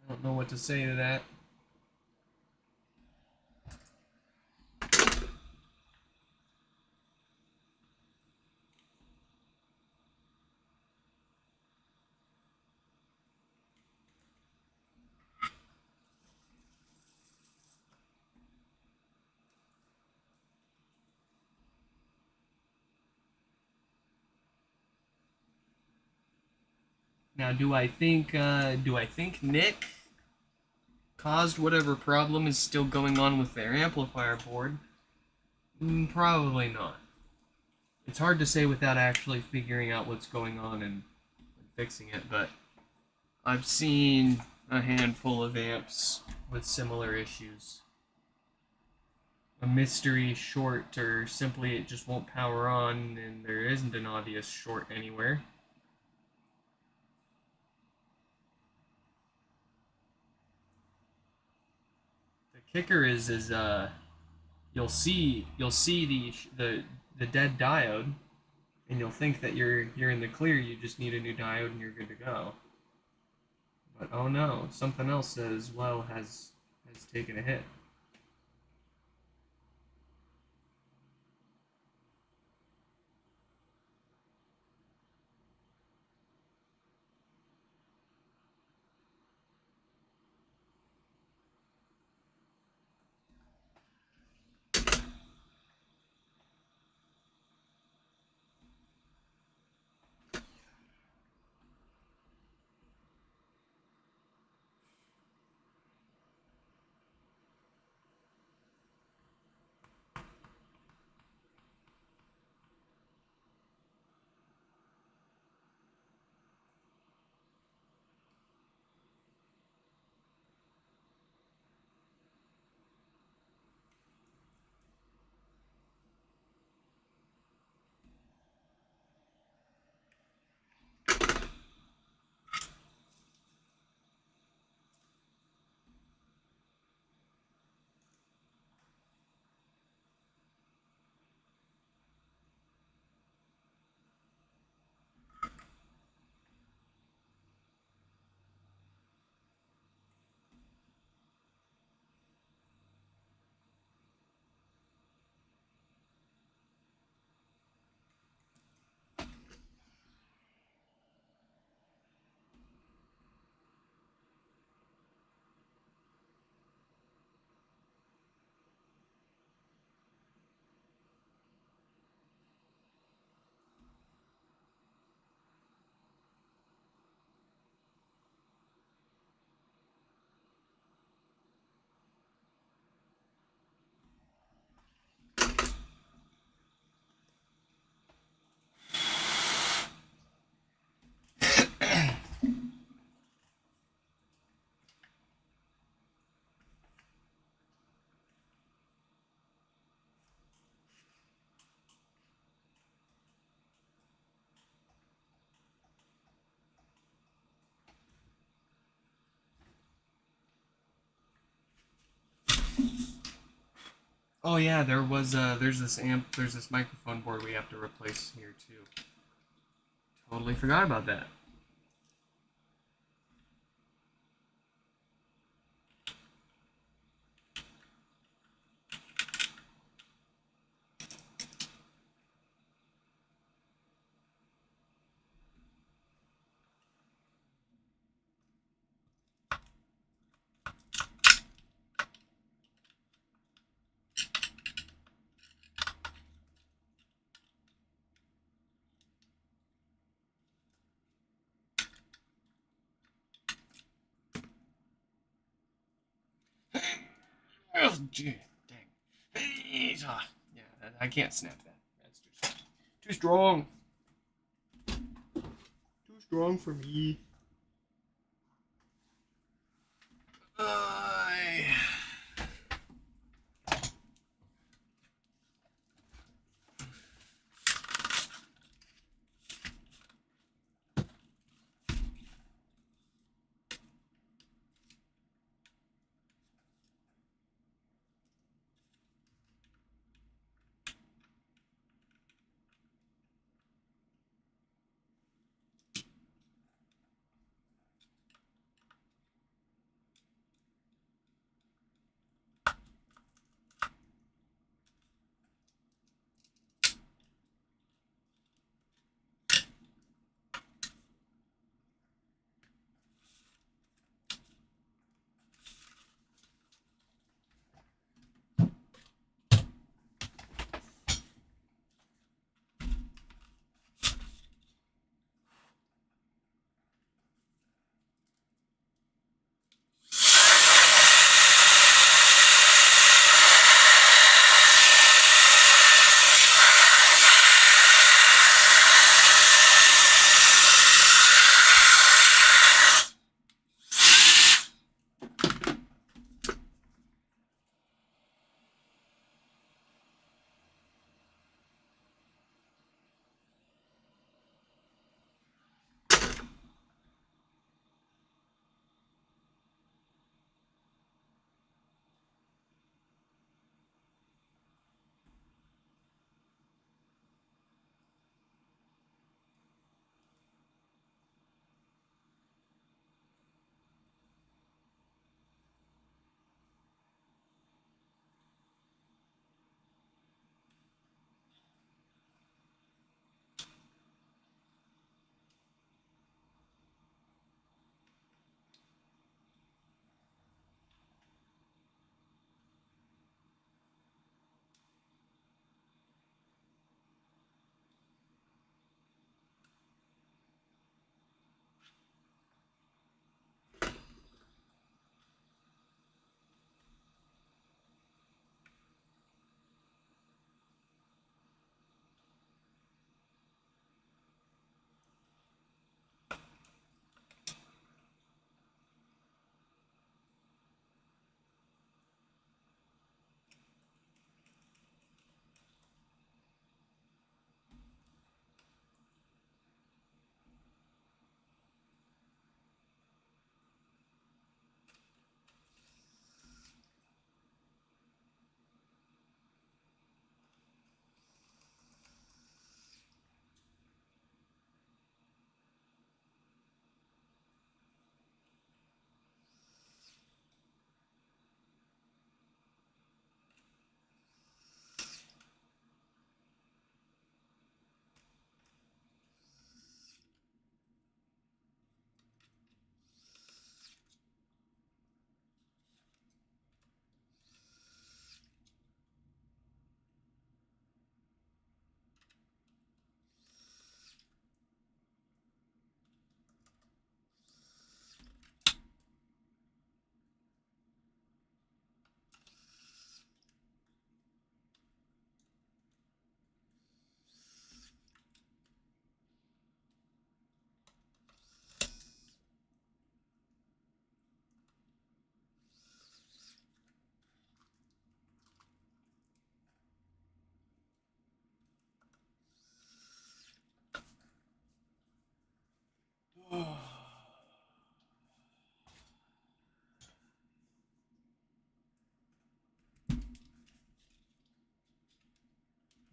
don't know what to say to that. Now, do I think Nick caused whatever problem is still going on with their amplifier board? Probably not. It's hard to say without actually figuring out what's going on and fixing it, but I've seen a handful of amps with similar issues. A mystery short, or simply it just won't power on and there isn't an obvious short anywhere. The kicker is you'll see the dead diode, and you'll think that you're in the clear. You just need a new diode and you're good to go. But oh no, something else as well has taken a hit. Oh yeah, there's this microphone board we have to replace here too. Totally forgot about that. Oh, gee, dang. Yeah, I can't snap that. That's too strong. Too strong for me.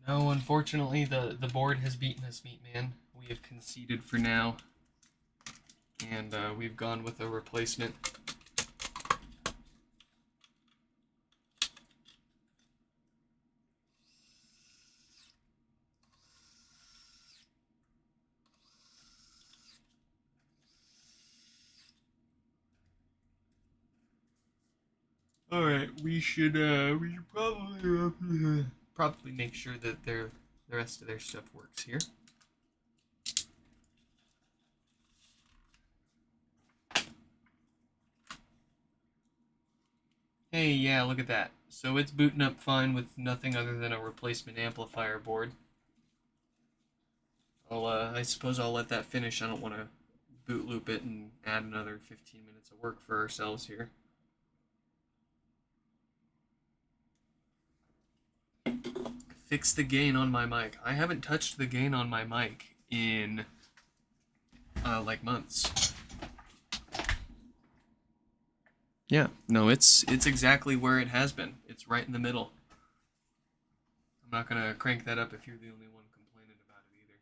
No, unfortunately, the board has beaten us, Meat Man. We have conceded for now, and we've gone with a replacement. All right, we should probably make sure that the rest of their stuff works here. Hey, yeah, look at that. So it's booting up fine with nothing other than a replacement amplifier board. I suppose I'll let that finish. I don't want to boot loop it and add another 15 minutes of work for ourselves here. Fix the gain on my mic. I haven't touched the gain on my mic in like months. Yeah, no, it's exactly where it has been. It's right in the middle. I'm not gonna crank that up if you're the only one complaining about it either.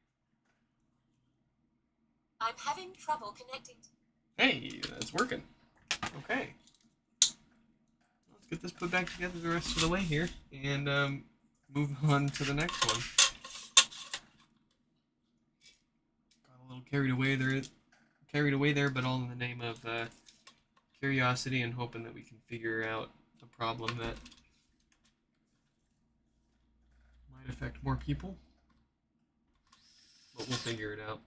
I'm having trouble connecting. Hey, that's working. Okay. Let's get this put back together the rest of the way here and move on to the next one. Got a little carried away there, but all in the name of curiosity and hoping that we can figure out a problem that might affect more people. But we'll figure it out.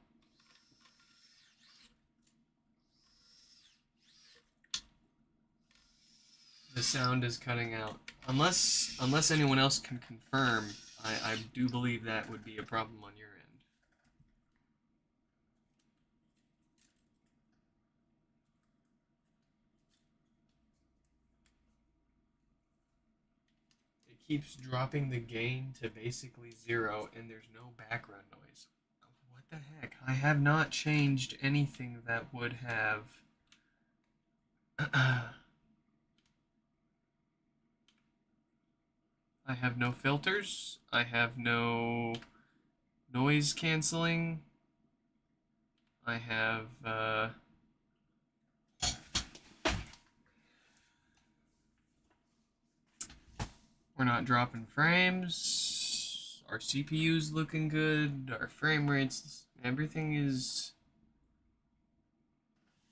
The sound is cutting out. Unless anyone else can confirm, I do believe that would be a problem on your end. It keeps dropping the gain to basically 0 and there's no background noise. What the heck? I have not changed anything that would have I have no filters. I have no noise canceling. I have we're not dropping frames. Our CPU's looking good. Our frame rates, everything is.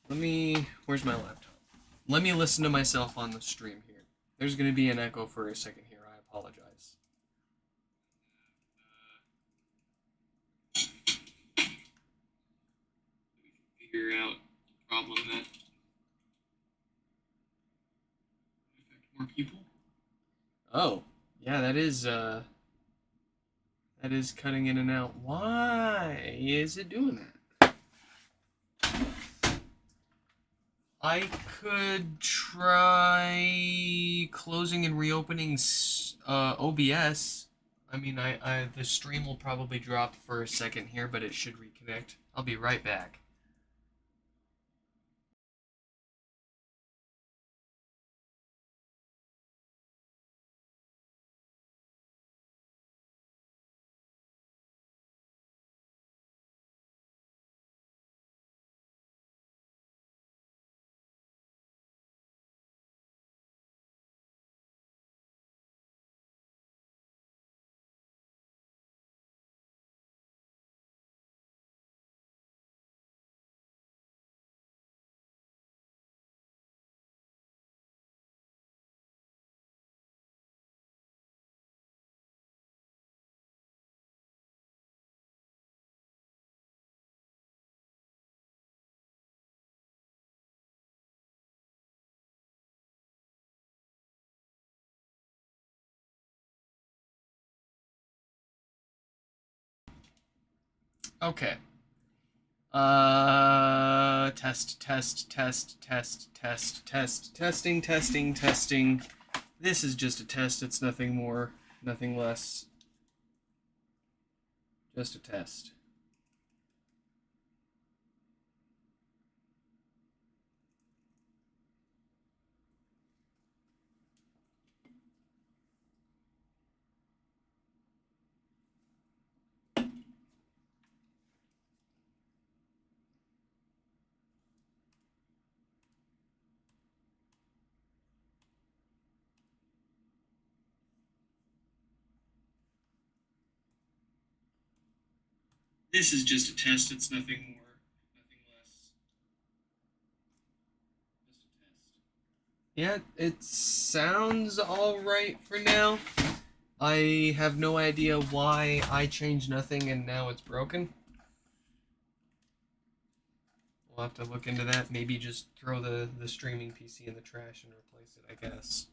Where's my laptop? Let me listen to myself on the stream here. There's going to be an echo for a second here. I apologize. Figure out a problem that affect more people. Oh, yeah, that is cutting in and out. Why is it doing that? I could try closing and reopening OBS. I mean, the stream will probably drop for a second here, but it should reconnect. I'll be right back. Okay. Testing. This is just a test. It's nothing more, nothing less. Just a test. This is just a test, it's nothing more, nothing less. Just a test. Yeah, it sounds alright for now. I have no idea why I changed nothing and now it's broken. We'll have to look into that. Maybe just throw the streaming PC in the trash and replace it, I guess.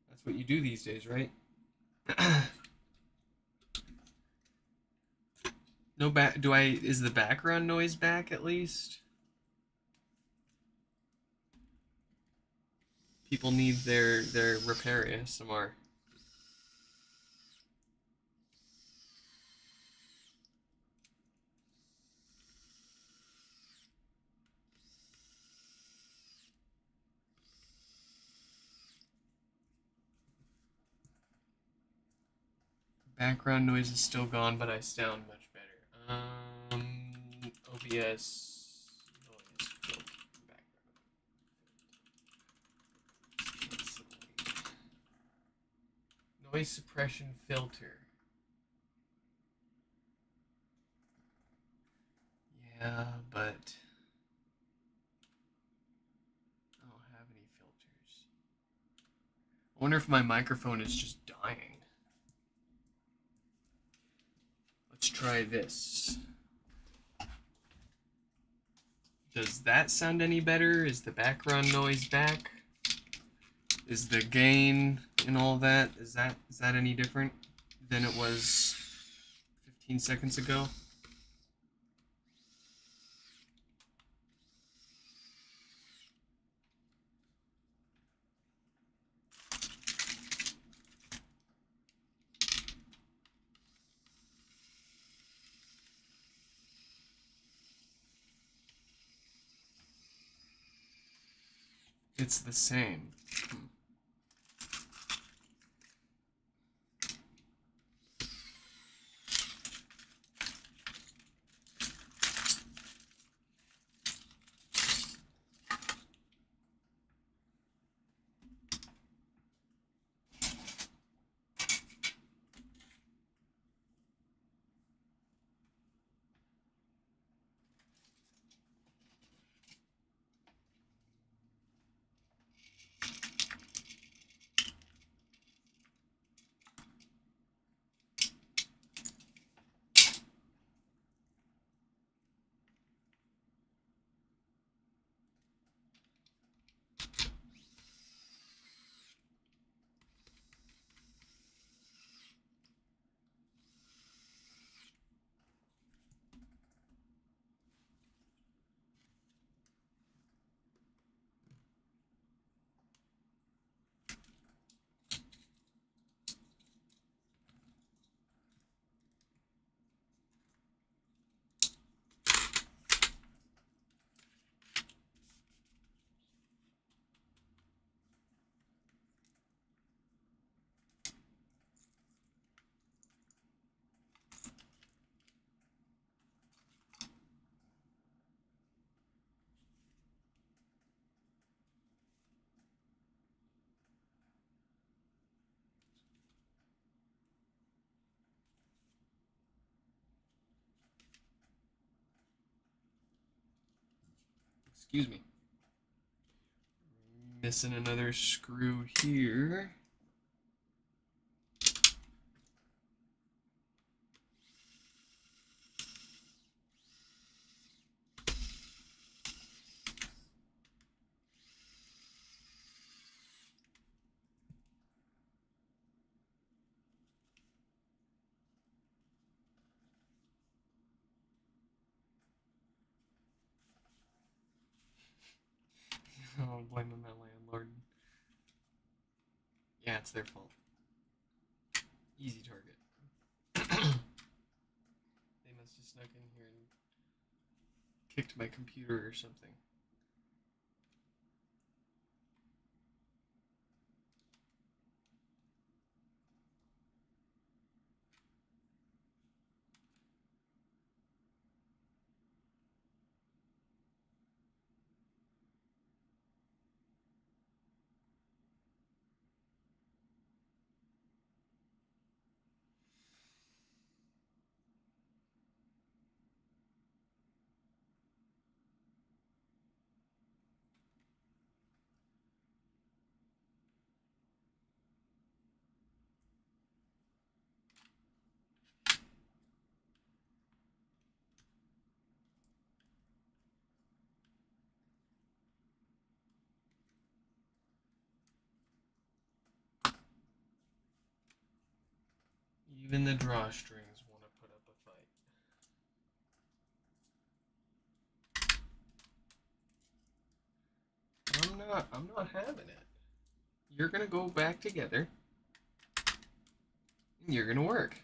That's what you do these days, right? No back. Is the background noise back at least? People need their repair ASMR. Background noise is still gone, but I sound much better. OBS noise filter background. Noise suppression filter. Yeah, but I don't have any filters. I wonder if my microphone is just dying. Let's try this. Does that sound any better? Is the background noise back? Is the gain and all that, is that any different than it was 15 seconds ago? It's the same. Excuse me. Missing another screw here. Oh, blaming my landlord. Yeah, it's their fault. Easy target. They must have snuck in here and kicked my computer or something. Even the drawstrings want to put up a fight. I'm not having it. You're gonna go back together. And you're gonna work.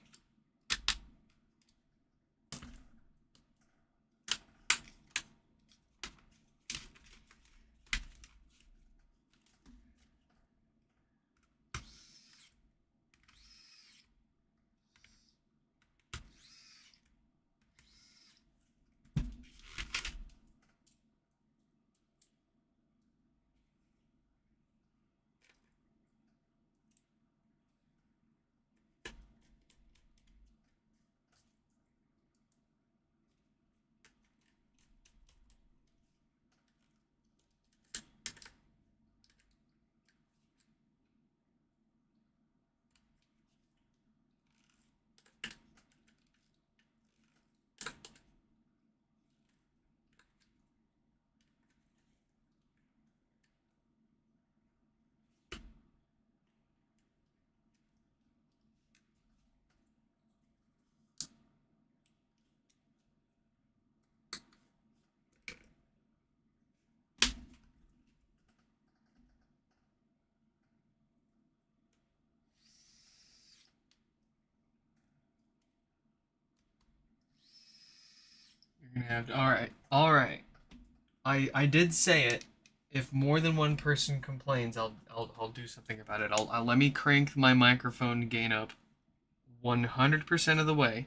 You're gonna have to, all right. I did say it. If more than one person complains, I'll do something about it. I'll let me crank my microphone gain up 100% of the way.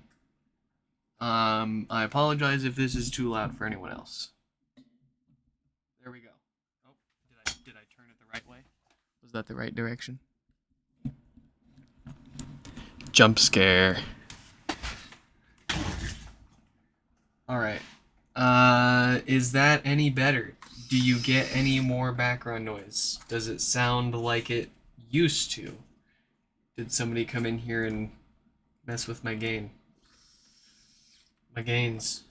I apologize if this is too loud for anyone else. There we go. Oh, did I turn it the right way? Was that the right direction? Jump scare. All right. Is that any better? Do you get any more background noise? Does it sound like it used to? Did somebody come in here and mess with my gain? My gains.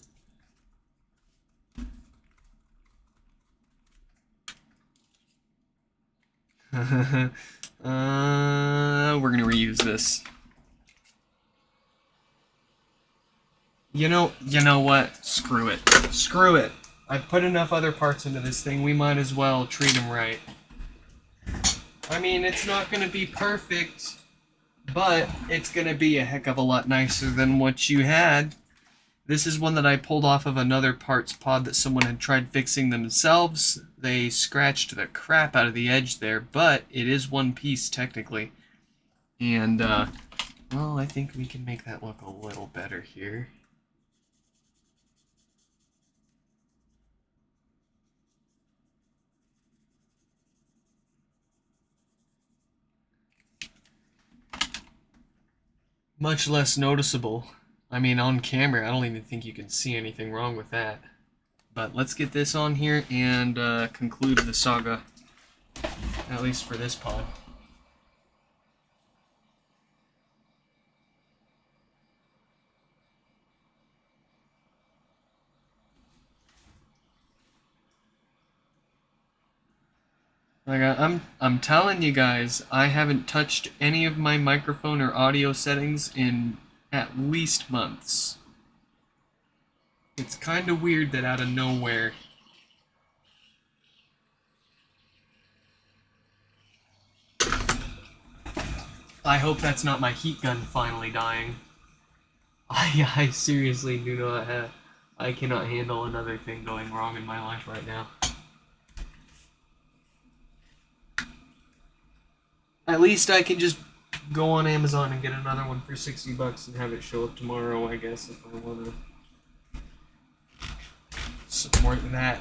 We're gonna reuse this. You know what? Screw it. Screw it. I put enough other parts into this thing, we might as well treat them right. I mean, it's not gonna be perfect, but it's gonna be a heck of a lot nicer than what you had. This is one that I pulled off of another parts pod that someone had tried fixing themselves. They scratched the crap out of the edge there, but it is one piece technically. And, well, I think we can make that look a little better here. Much less noticeable. I mean, on camera, I don't even think you can see anything wrong with that. But let's get this on here and conclude the saga, at least for this pod. Like I'm telling you guys, I haven't touched any of my microphone or audio settings in at least months. It's kind of weird that out of nowhere. I hope that's not my heat gun finally dying. I seriously do not have. I cannot handle another thing going wrong in my life right now. At least I can just go on Amazon and get another one for $60 and have it show up tomorrow, I guess, if I want to support that.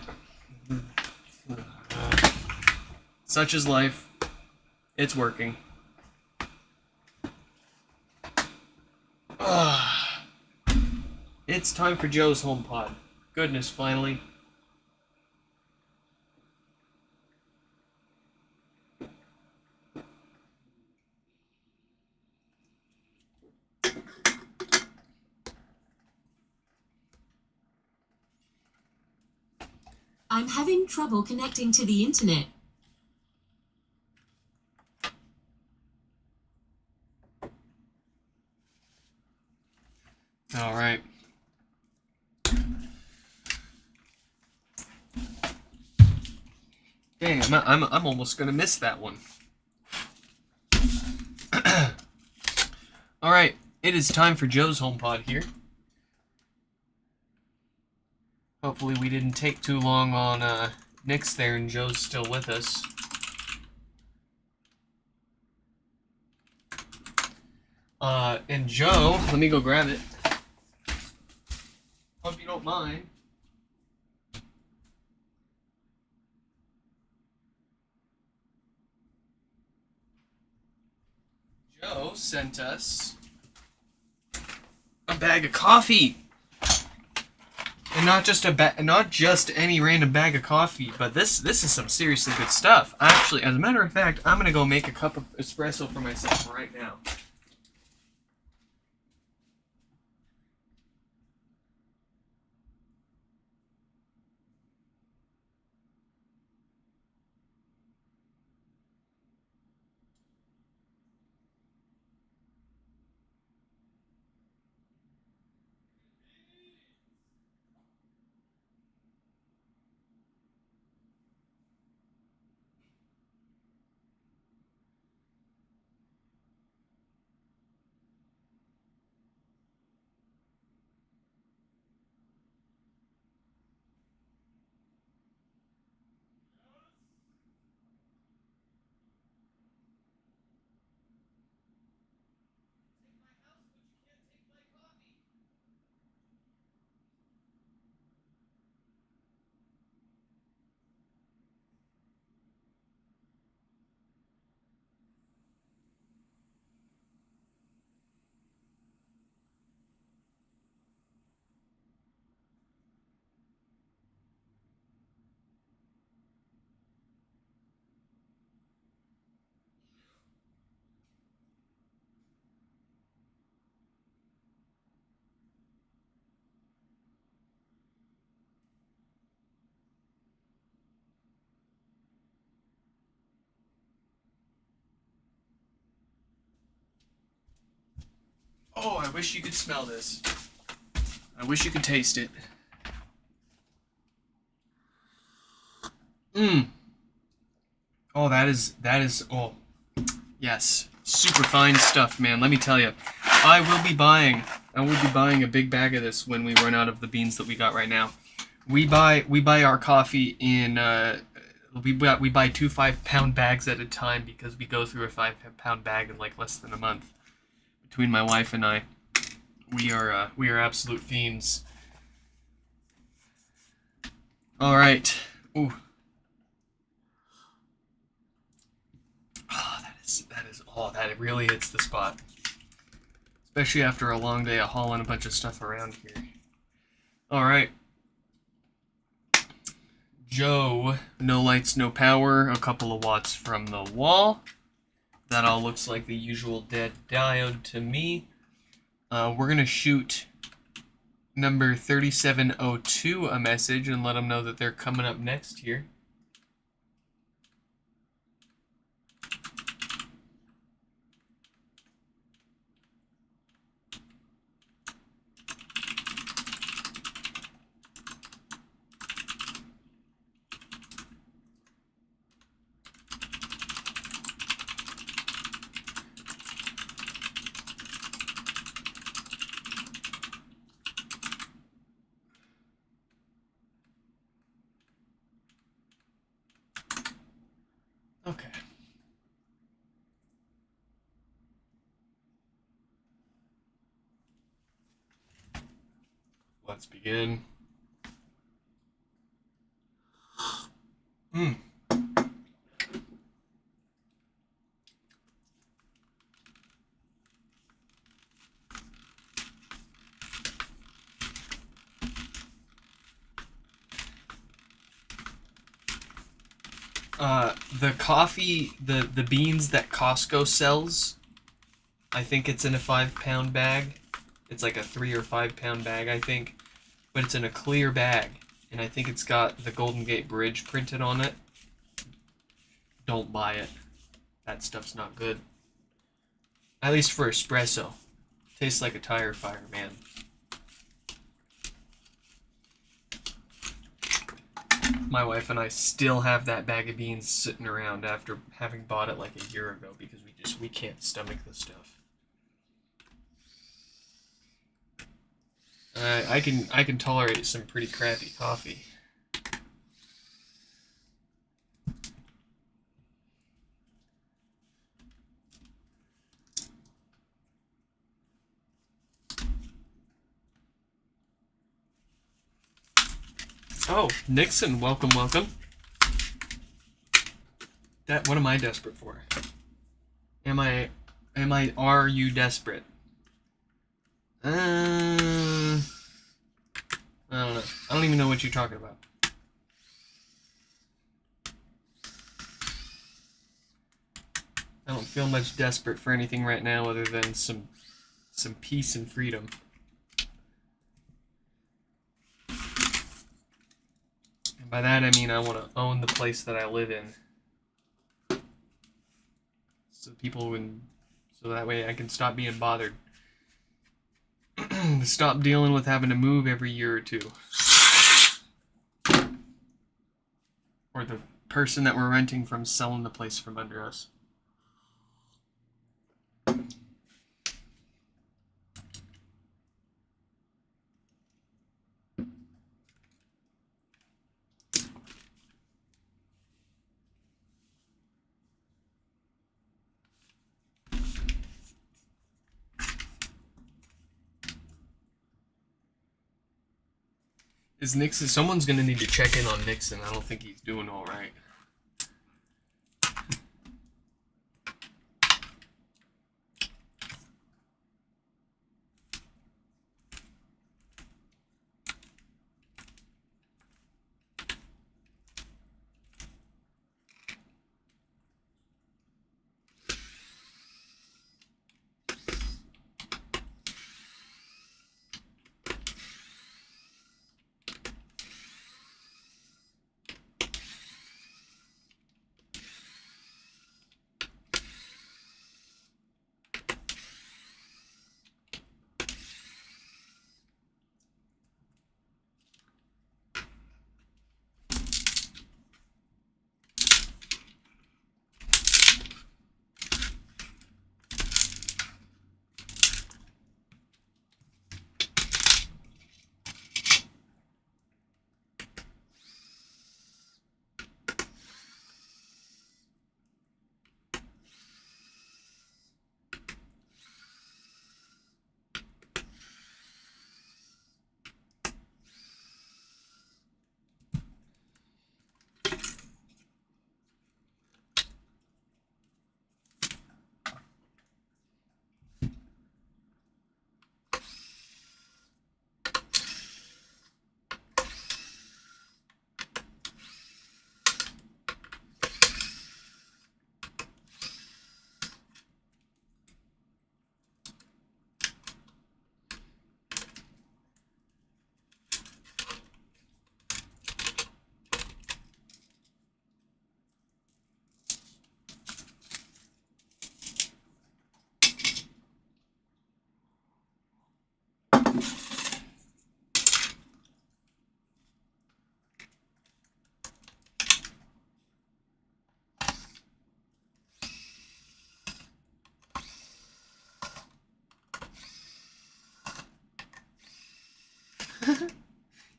Such is life. It's working. It's time for Joe's HomePod. Goodness, finally. I'm having trouble connecting to the internet. All right. Dang, I'm almost gonna miss that one. All right, it is time for Joe's HomePod here. Hopefully we didn't take too long on Nick's there and Joe's still with us. And Joe, let me go grab it. Hope you don't mind. Joe sent us a bag of coffee. And not just any random bag of coffee, but this is some seriously good stuff. Actually, as a matter of fact, I'm gonna go make a cup of espresso for myself right now. Oh, I wish you could smell this. I wish you could taste it. Mmm. Oh, that is, oh, yes. Super fine stuff, man. Let me tell you. I will be buying a big bag of this when we run out of the beans that we got right now. We buy our coffee in, we buy 2 5-pound bags at a time because we go through a 5-pound bag in like less than a month. Between my wife and I, we are absolute fiends. All right. Ooh. Oh, that really hits the spot. Especially after a long day of hauling a bunch of stuff around here. All right. Joe, no lights, no power, a couple of watts from the wall. That all looks like the usual dead diode to me. We're going to shoot number 3702 a message and let them know that they're coming up next here. Okay. Let's begin. Hmm. The coffee, the beans that Costco sells, I think it's in a 5-pound bag. It's like a 3 or 5-pound bag, I think. But it's in a clear bag. And I think it's got the Golden Gate Bridge printed on it. Don't buy it. That stuff's not good. At least for espresso. Tastes like a tire fire, man. My wife and I still have that bag of beans sitting around after having bought it like a year ago because we can't stomach the stuff. I can tolerate some pretty crappy coffee. Oh, Nixon, welcome, welcome. What am I desperate for? Are you desperate? I don't know. I don't even know what you're talking about. I don't feel much desperate for anything right now other than some peace and freedom. And by that I mean I want to own the place that I live in. So that way I can stop being bothered. Stop dealing with having to move every year or two. Or the person that we're renting from selling the place from under us. Someone's gonna need to check in on Nixon. I don't think he's doing all right.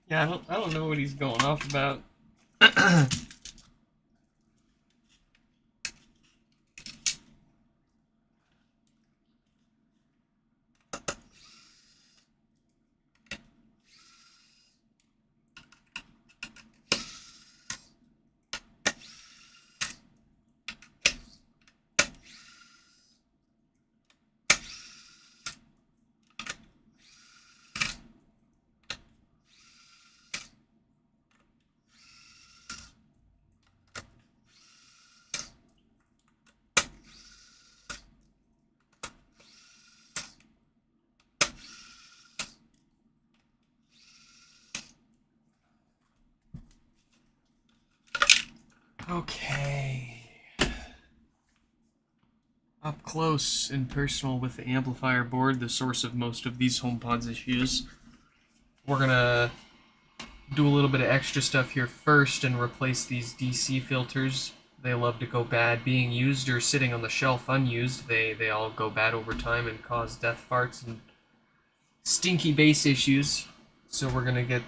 Yeah, I don't know what he's going off about. Okay. Up close and personal with the amplifier board, the source of most of these HomePods issues. We're gonna do a little bit of extra stuff here first and replace these DC filters. They love to go bad being used or sitting on the shelf unused. They all go bad over time and cause death farts and stinky bass issues. So we're gonna get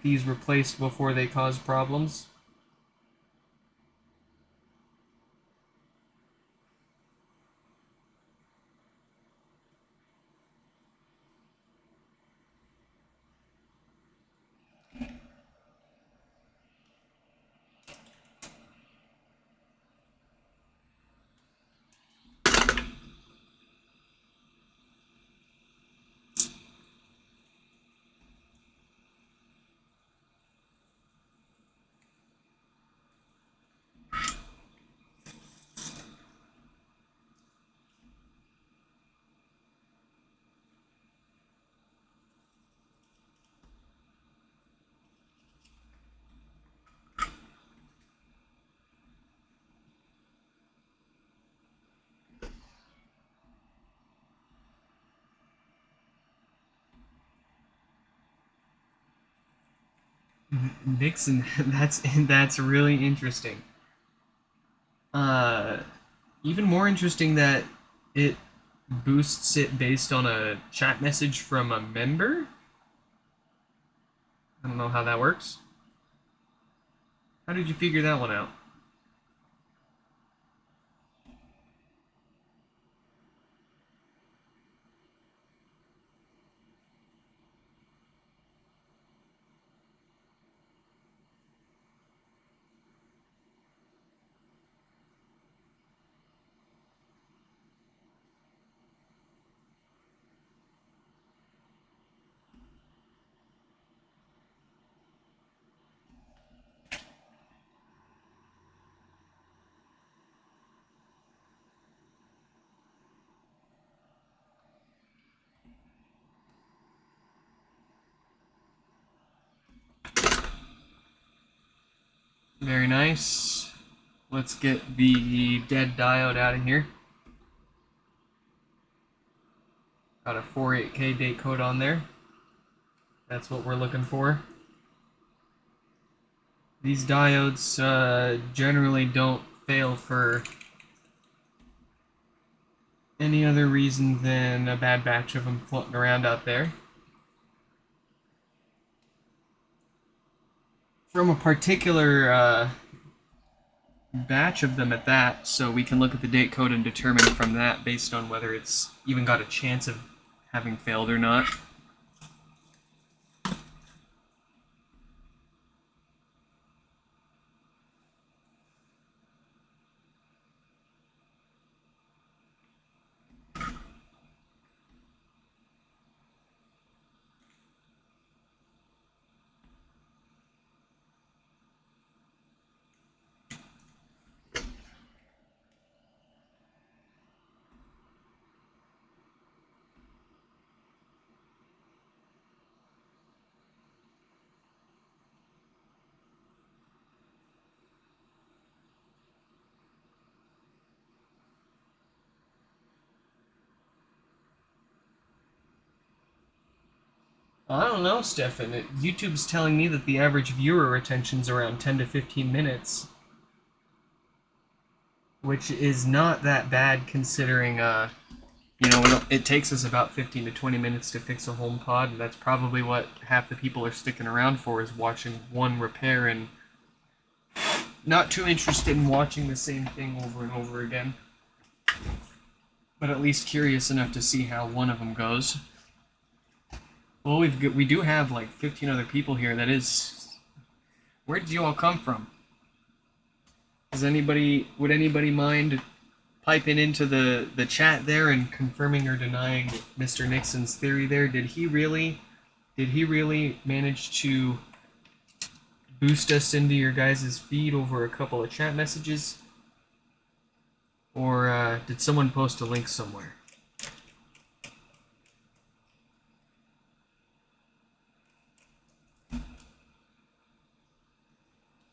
these replaced before they cause problems. Nixon, that's really interesting. Even more interesting that it boosts it based on a chat message from a member. I don't know how that works. How did you figure that one out? Very nice. Let's get the dead diode out of here. Got a 48K date code on there. That's what we're looking for. These diodes generally don't fail for any other reason than a bad batch of them floating around out there. From a particular batch of them at that, so we can look at the date code and determine from that based on whether it's even got a chance of having failed or not. I don't know, Stefan. YouTube's telling me that the average viewer retention's around 10 to 15 minutes. Which is not that bad considering, you know, it takes us about 15 to 20 minutes to fix a HomePod. That's probably what half the people are sticking around for, is watching one repair and not too interested in watching the same thing over and over again. But at least curious enough to see how one of them goes. Well, we do have like 15 other people here. That is, where did you all come from? Would anybody mind piping into the chat there and confirming or denying Mr. Nixon's theory there? Did he really manage to boost us into your guys' feed over a couple of chat messages? Or did someone post a link somewhere?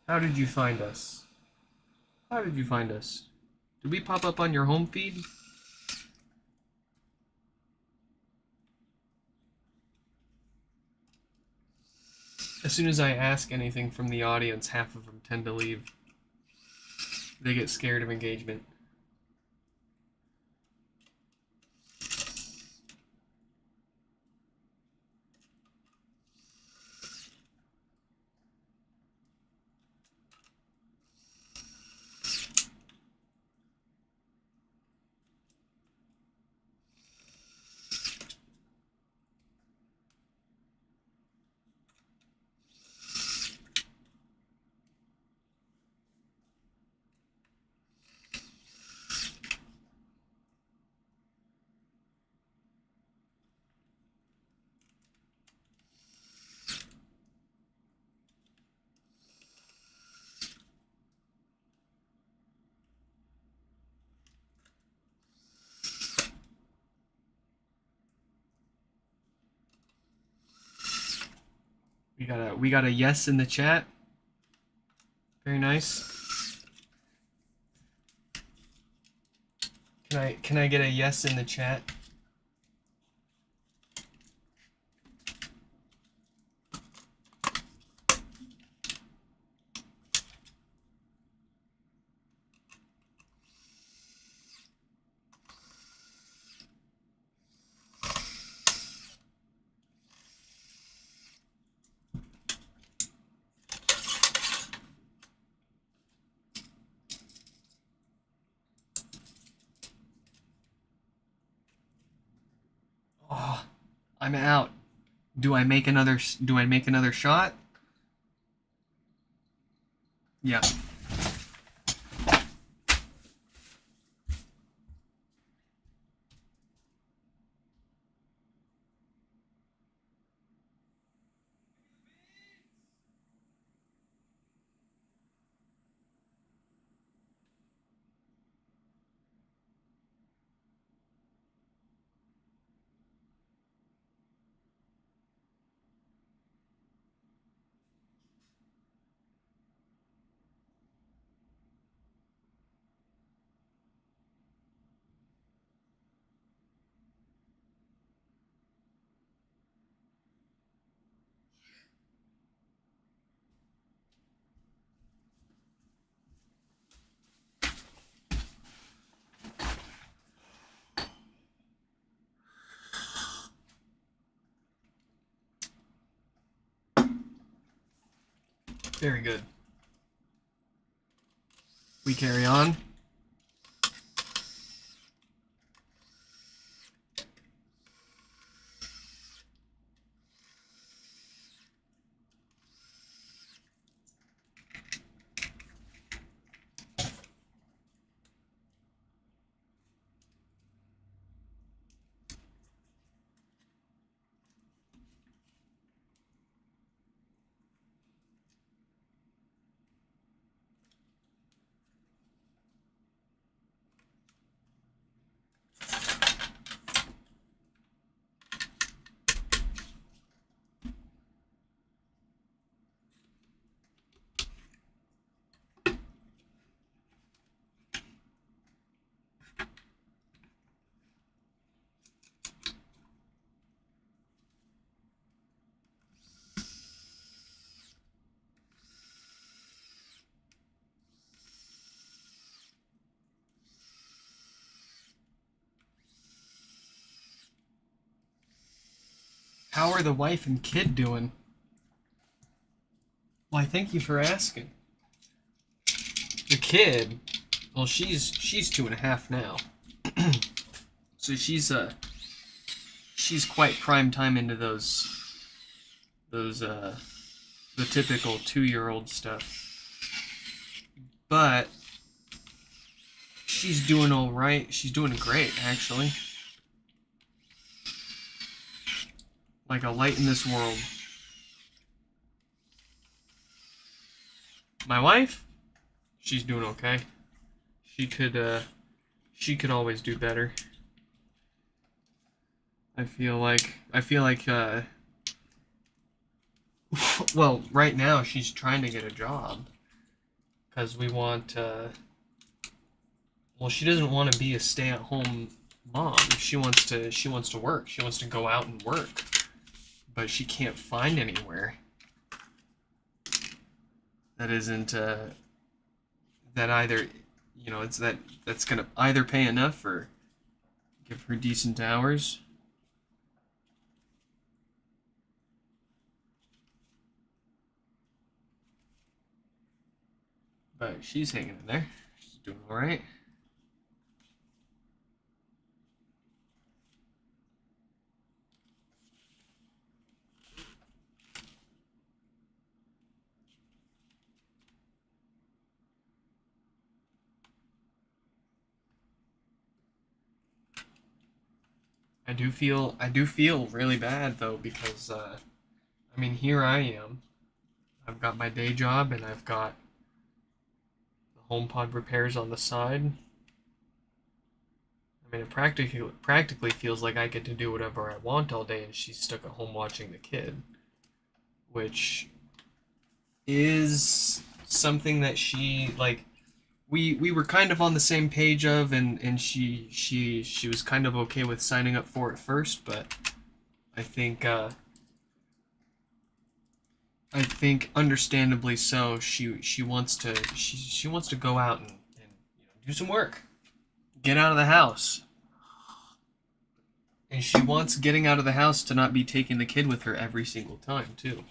How did you find us? How did you find us? Did we pop up on your home feed? As soon as I ask anything from the audience, half of them tend to leave. They get scared of engagement. We got a yes in the chat. Very nice. Can I get a yes in the chat? Oh, I'm out. Do I make another shot? Yeah. Very good. We carry on. How are the wife and kid doing? Why, thank you for asking. The kid, well, she's 2.5 now, so she's quite prime time into the typical 2-year-old stuff. But she's doing all right. She's doing great, actually. Like a light in this world. My wife, she's doing okay. She could always do better. I feel like well, right now she's trying to get a job because we want well, she doesn't want to be a stay-at-home mom. She wants to work. She wants to go out and work. But she can't find anywhere. that isn't that either, it's that's gonna either pay enough or give her decent hours. But she's hanging in there. She's doing all right. I do feel really bad though because I mean here I am. I've got my day job and I've got the HomePod repairs on the side. I mean it practically feels like I get to do whatever I want all day and she's stuck at home watching the kid, which is something that she like we were kind of on the same page of, and she was kind of okay with signing up for it first, but I think understandably so she wants to she wants to go out and do some work, get out of the house, and she wants getting out of the house to not be taking the kid with her every single time too,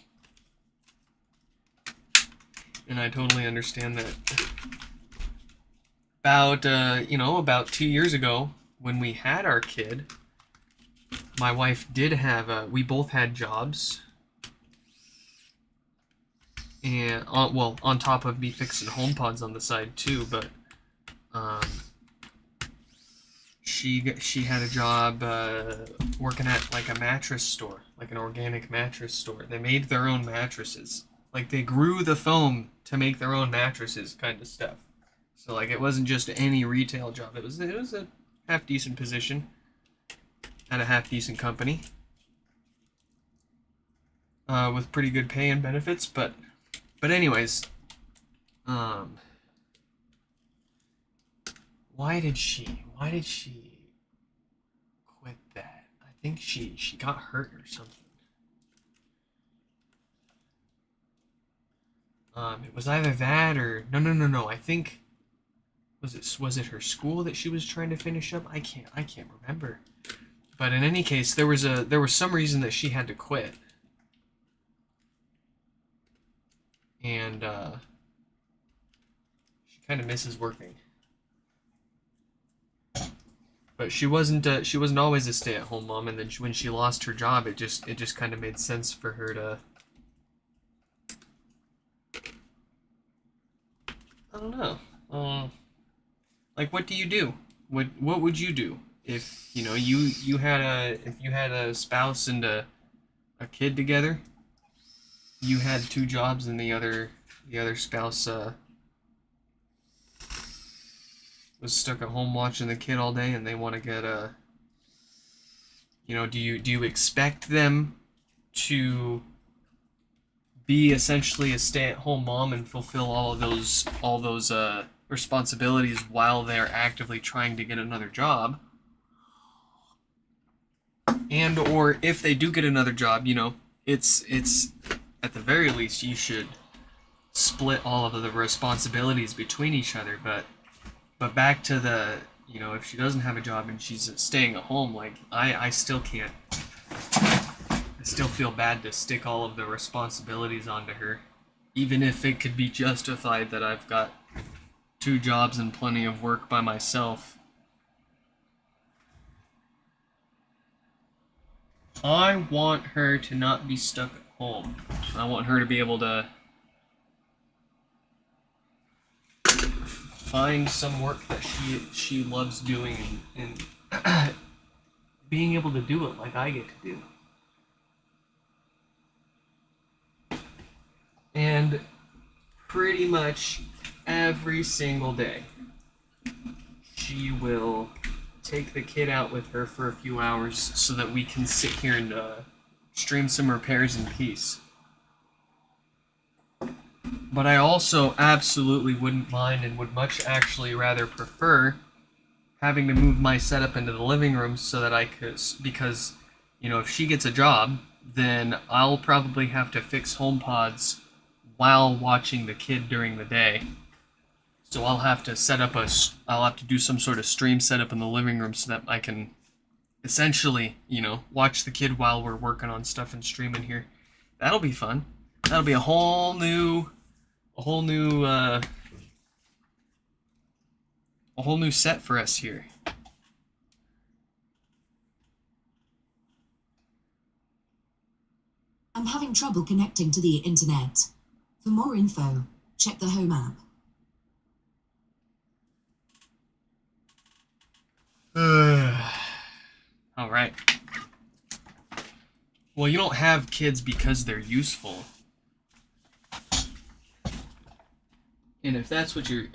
and I totally understand that. About 2 years ago, when we had our kid, my wife did have we both had jobs, and on top of me fixing HomePods on the side too. But she had a job working at like a mattress store, like an organic mattress store. They made their own mattresses, like they grew the foam to make their own mattresses, kind of stuff. So like it wasn't just any retail job. It was a half decent position at a half decent company with pretty good pay and benefits. But anyways, why did she quit that? I think she got hurt or something. It was either that or no. I think. Was it her school that she was trying to finish up? I can't remember. But in any case, there was some reason that she had to quit. And she kind of misses working. But she wasn't always a stay-at-home mom, and then when she lost her job, it just kind of made sense for her to, I don't know. Like, what do you do? What would you do if you had a spouse and a kid together? You had two jobs and the other spouse was stuck at home watching the kid all day, and they want to get do you expect them to be essentially a stay-at-home mom and fulfill all those responsibilities while they're actively trying to get another job? And or if they do get another job, it's at the very least you should split all of the responsibilities between each other. But back to the, if she doesn't have a job and she's staying at home, like I still can't. I still feel bad to stick all of the responsibilities onto her, even if it could be justified that I've got two jobs and plenty of work by myself. I want her to not be stuck at home. I want her to be able to find some work that she loves doing and being able to do it like I get to do. And pretty much every single day, she will take the kid out with her for a few hours so that we can sit here and stream some repairs in peace. But I also absolutely wouldn't mind and would much actually rather prefer having to move my setup into the living room so that I could, because, if she gets a job, then I'll probably have to fix HomePods while watching the kid during the day. So I'll have to do some sort of stream setup in the living room so that I can essentially, watch the kid while we're working on stuff and streaming here. That'll be fun. That'll be a whole new set for us here. I'm having trouble connecting to the internet. For more info, check the Home app. All right. Well, you don't have kids because they're useful. And if that's what you're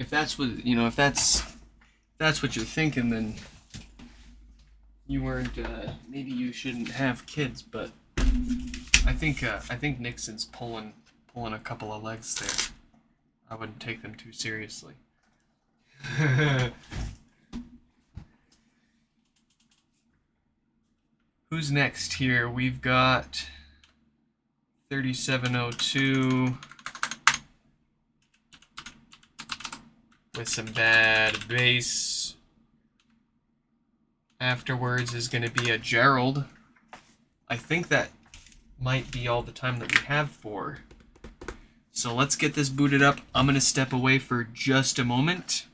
thinking, then you weren't. Maybe you shouldn't have kids. But I think Nixon's pulling a couple of legs there. I wouldn't take them too seriously. Who's next here? We've got 3702 with some bad bass. Afterwards is going to be a Gerald. I think that might be all the time that we have for. So let's get this booted up. I'm going to step away for just a moment.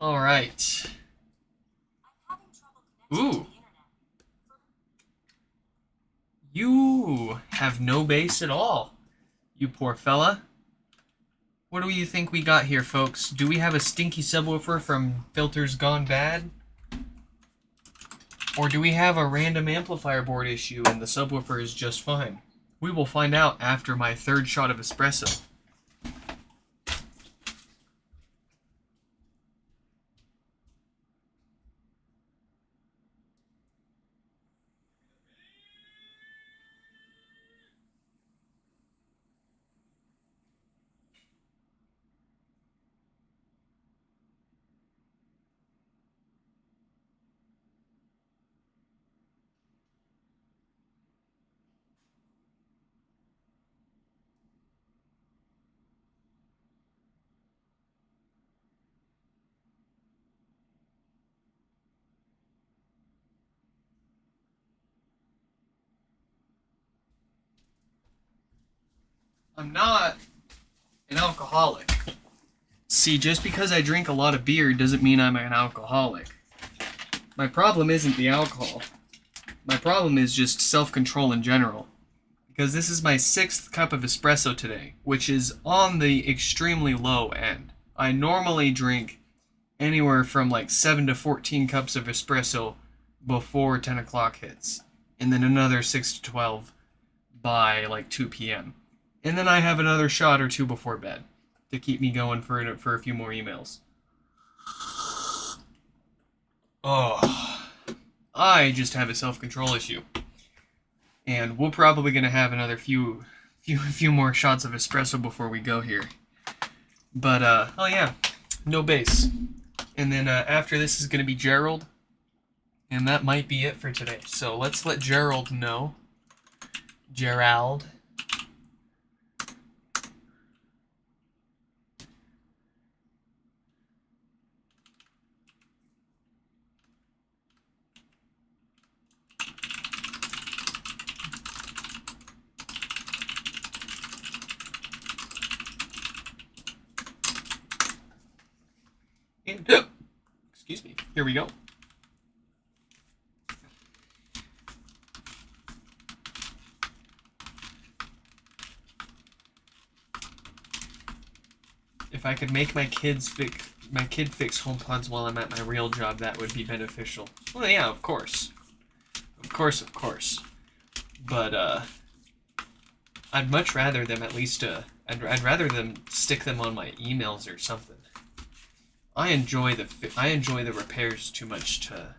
All right. Ooh. You have no bass at all, you poor fella. What do you think we got here, folks? Do we have a stinky subwoofer from Filters Gone Bad? Or do we have a random amplifier board issue and the subwoofer is just fine? We will find out after my third shot of espresso. I'm not an alcoholic. See, just because I drink a lot of beer doesn't mean I'm an alcoholic. My problem isn't the alcohol. My problem is just self-control in general. Because this is my 6th cup of espresso today, which is on the extremely low end. I normally drink anywhere from like 7 to 14 cups of espresso before 10 o'clock hits. And then another 6 to 12 by like 2 p.m. And then I have another shot or two before bed to keep me going for a few more emails. Oh, I just have a self-control issue. And we're probably going to have another few more shots of espresso before we go here. But, oh yeah, no bass. And then after this is going to be Gerald. And that might be it for today. So let's let Gerald know. Gerald. Here we go. If I could make my kid fix HomePods while I'm at my real job, that would be beneficial. Well, yeah, of course. Of course. But, I'd much rather them at least, I'd rather them stick them on my emails or something. I enjoy the repairs too much to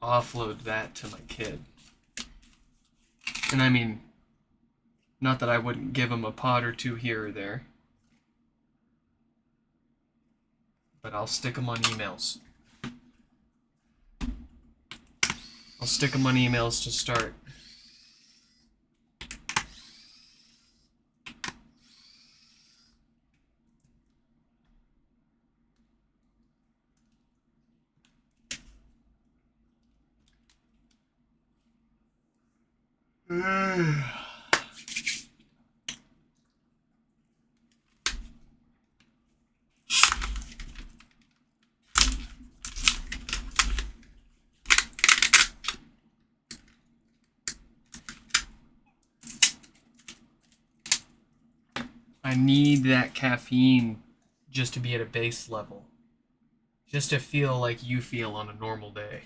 offload that to my kid. And I mean, not that I wouldn't give him a pod or two here or there. But I'll stick them on emails. I'll stick them on emails to start. I need that caffeine just to be at a base level. Just to feel like you feel on a normal day.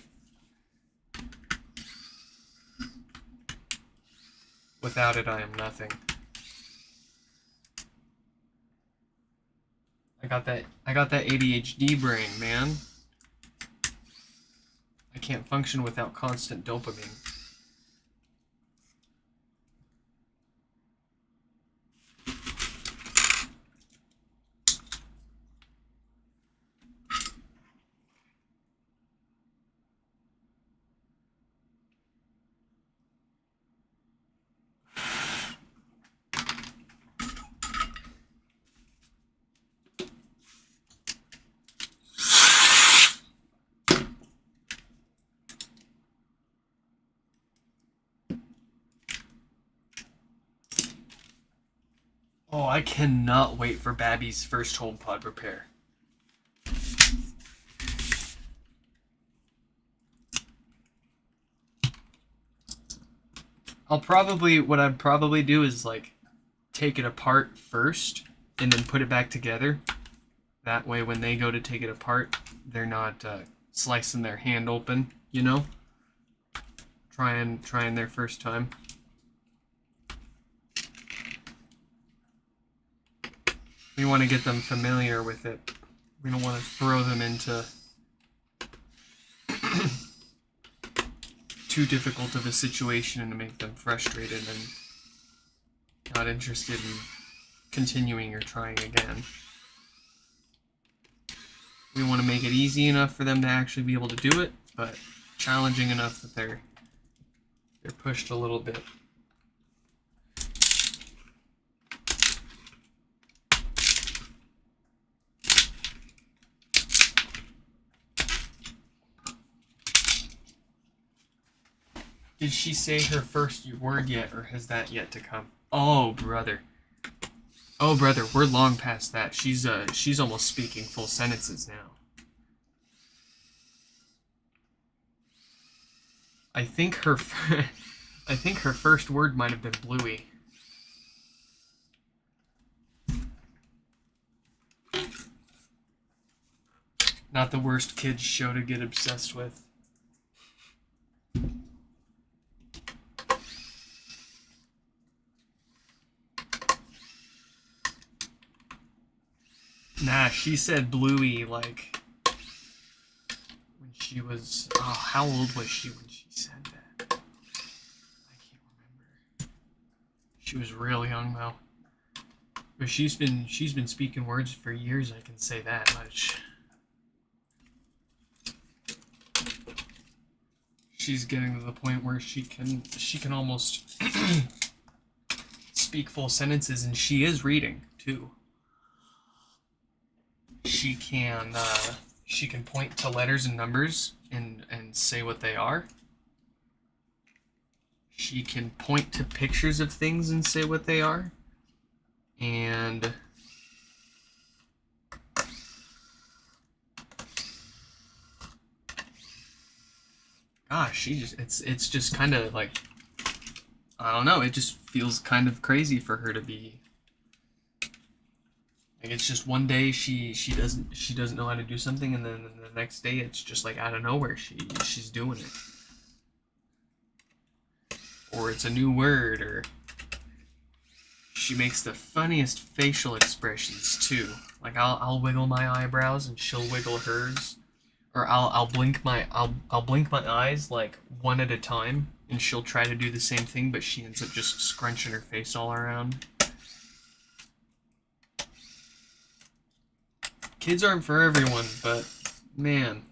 Without it, I am nothing. I got that ADHD brain, man. I can't function without constant dopamine. Oh, I cannot wait for Babby's first HomePod repair. What I'd probably do is like take it apart first and then put it back together. That way when they go to take it apart, they're not slicing their hand open, you know? Trying their first time. We want to get them familiar with it. We don't want to throw them into too difficult of a situation and to make them frustrated and not interested in continuing or trying again. We want to make it easy enough for them to actually be able to do it, but challenging enough that they're pushed a little bit. Did she say her first word yet, or has that yet to come? Oh, brother. Oh, brother, we're long past that. She's almost speaking full sentences now. I think her first word might have been Bluey. Not the worst kids show to get obsessed with. Nah, she said Bluey like when she was, oh, how old was she when she said that? I can't remember. She was real young though. But she's been speaking words for years, I can say that much. She's getting to the point where she can almost speak full sentences, and she is reading too. She can point to letters and numbers and say what they are. She can point to pictures of things and say what they are. And gosh, it's just kind of like, I don't know, it just feels kind of crazy for her to be like, it's just one day she doesn't know how to do something, and then the next day it's just like out of nowhere she's doing it. Or it's a new word, or she makes the funniest facial expressions too. Like I'll wiggle my eyebrows and she'll wiggle hers, or I'll blink my eyes like one at a time, and she'll try to do the same thing, but she ends up just scrunching her face all around. Kids aren't for everyone, but man.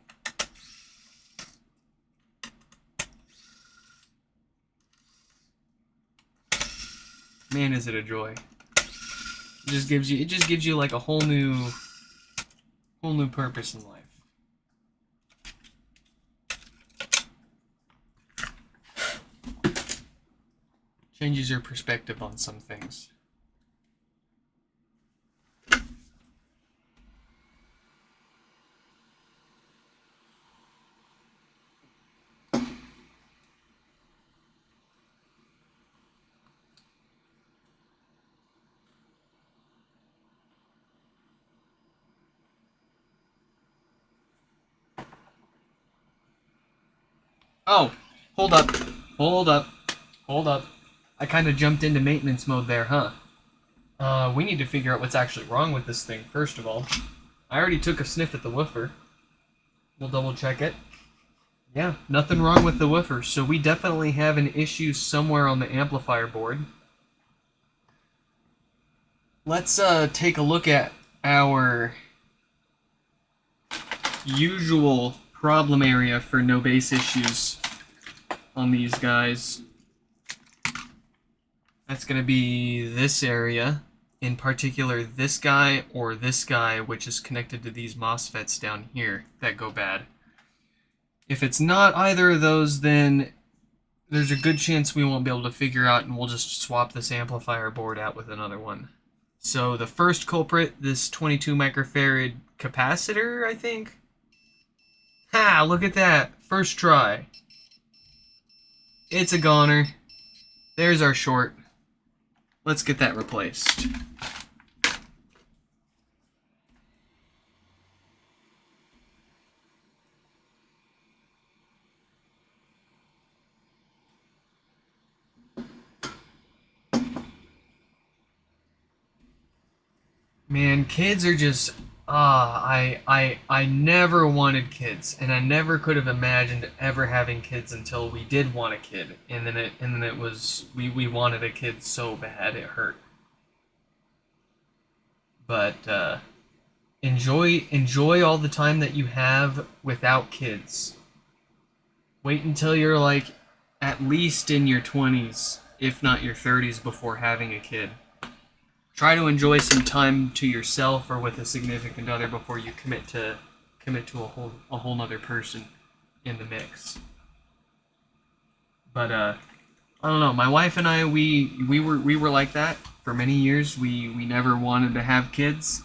Man, is it a joy. It just gives you like a whole new purpose in life. Changes your perspective on some things. Oh, hold up. Hold up. Hold up. I kind of jumped into maintenance mode there, huh? We need to figure out what's actually wrong with this thing, first of all. I already took a sniff at the woofer. We'll double check it. Yeah, nothing wrong with the woofer, so we definitely have an issue somewhere on the amplifier board. Let's take a look at our usual problem area for no bass issues on these guys. That's going to be this area, in particular this guy or this guy, which is connected to these MOSFETs down here that go bad. If it's not either of those, then there's a good chance we won't be able to figure out, and we'll just swap this amplifier board out with another one. So the first culprit, this 22 microfarad capacitor, I think. Ha! Look at that! First try. It's a goner. There's our short. Let's get that replaced. Man, kids are just I never wanted kids, and I never could have imagined ever having kids until we did want a kid, and then it was we wanted a kid so bad it hurt. But enjoy all the time that you have without kids. Wait until you're like at least in your 20s, if not your 30s, before having a kid. Try to enjoy some time to yourself or with a significant other before you commit to a whole nother person in the mix. But I don't know. My wife and I we were like that for many years. We never wanted to have kids.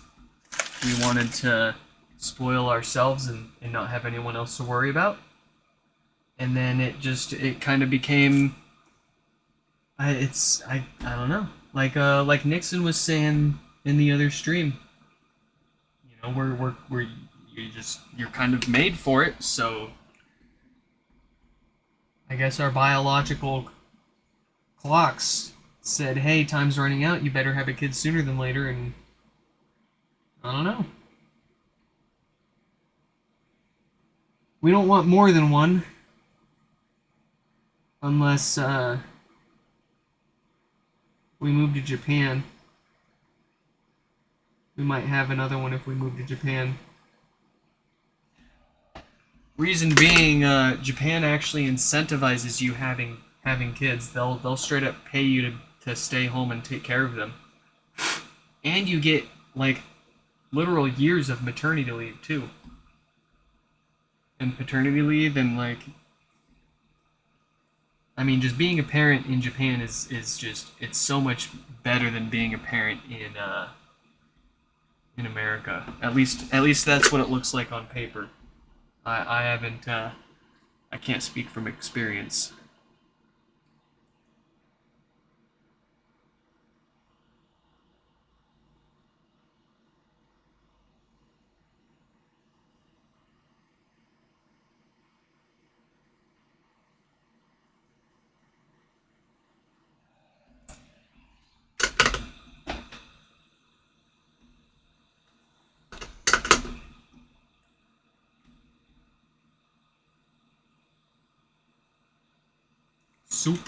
We wanted to spoil ourselves and not have anyone else to worry about. And then it kind of became I don't know. Like Nixon was saying in the other stream, you know, you're kind of made for it. So I guess our biological clocks said, "Hey, time's running out. You better have a kid sooner than later." And I don't know. We don't want more than one, unless we move to Japan. We might have another one if we move to Japan. Reason being, Japan actually incentivizes you having kids. They'll straight up pay you to stay home and take care of them, and you get like literal years of maternity leave too, and paternity leave, and like. I mean, just being a parent in Japan is just, it's so much better than being a parent in America. At least that's what it looks like on paper. I haven't I can't speak from experience. Soup.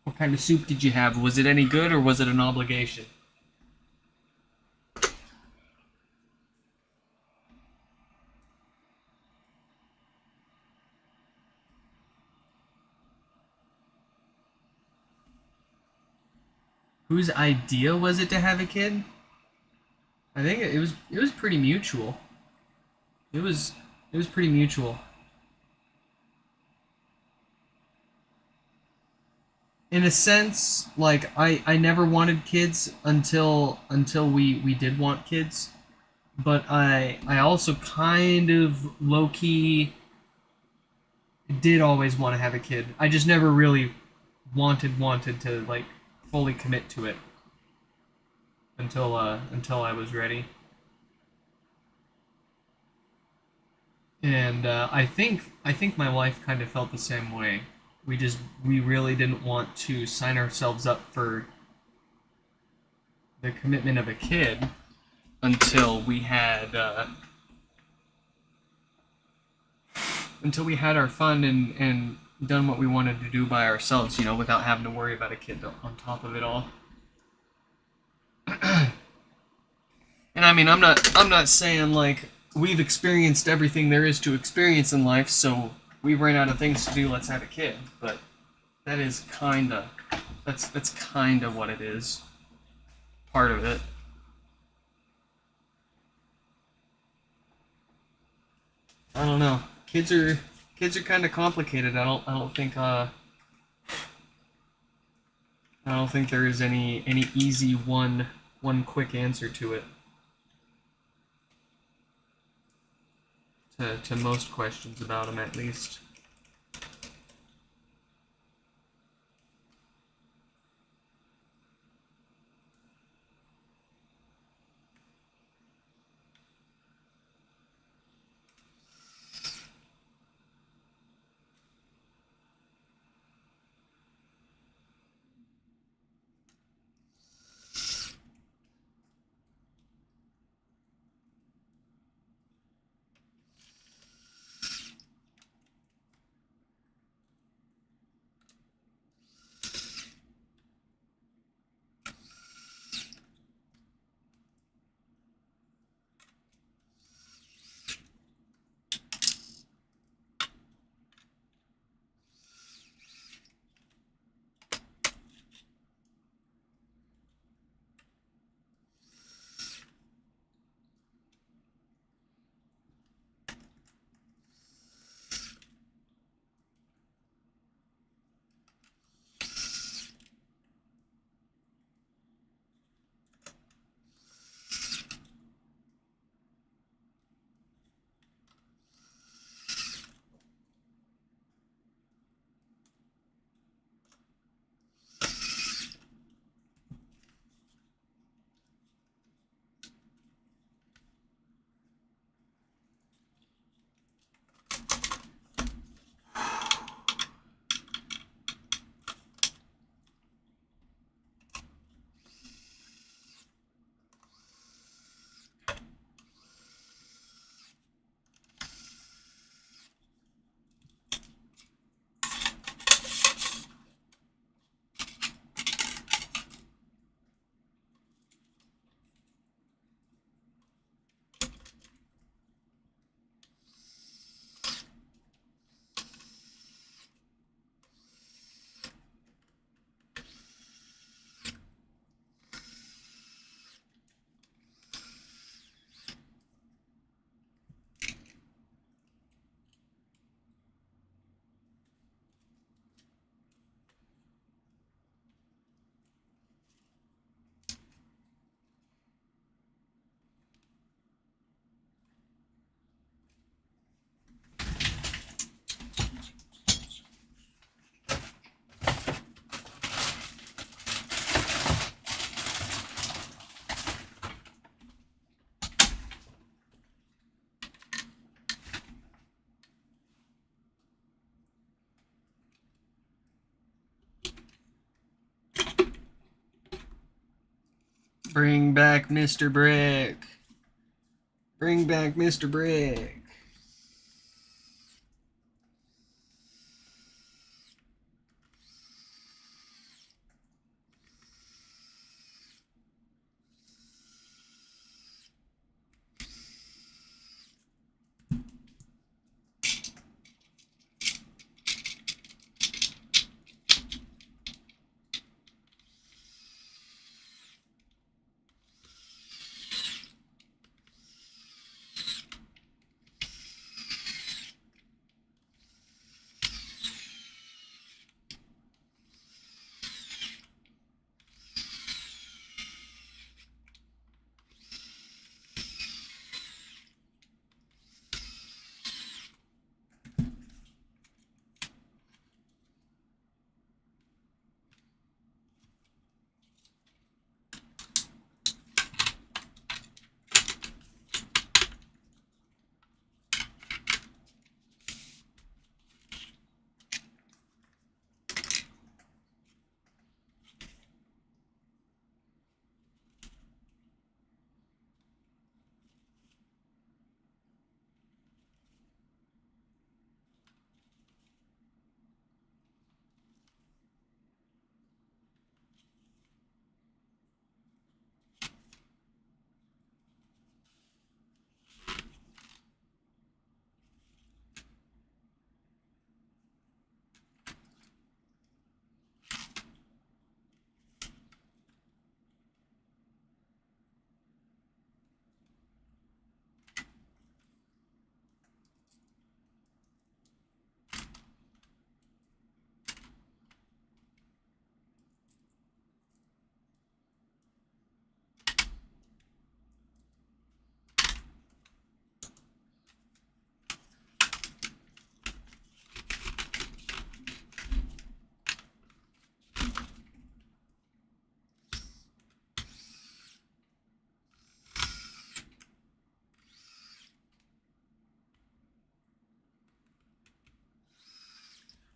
What kind of soup did you have? Was it any good or was it an obligation? Whose idea was it to have a kid? I think it was pretty mutual. It was it was pretty mutual. In a sense, like I never wanted kids until we did want kids, but I also kind of low key did always want to have a kid. I just never really wanted to like fully commit to it until I was ready. And I think my wife kind of felt the same way. We really didn't want to sign ourselves up for the commitment of a kid until we had our fun and done what we wanted to do by ourselves, without having to worry about a kid on top of it all. And I mean, I'm not saying like we've experienced everything there is to experience in life, so we've ran out of things to do. Let's have a kid. But that is that's kinda what it is. Part of it. I don't know. Kids are kind of complicated. I don't think there is any easy one quick answer to it. To most questions about them, at least. Bring back Mr. Brick. Bring back Mr. Brick.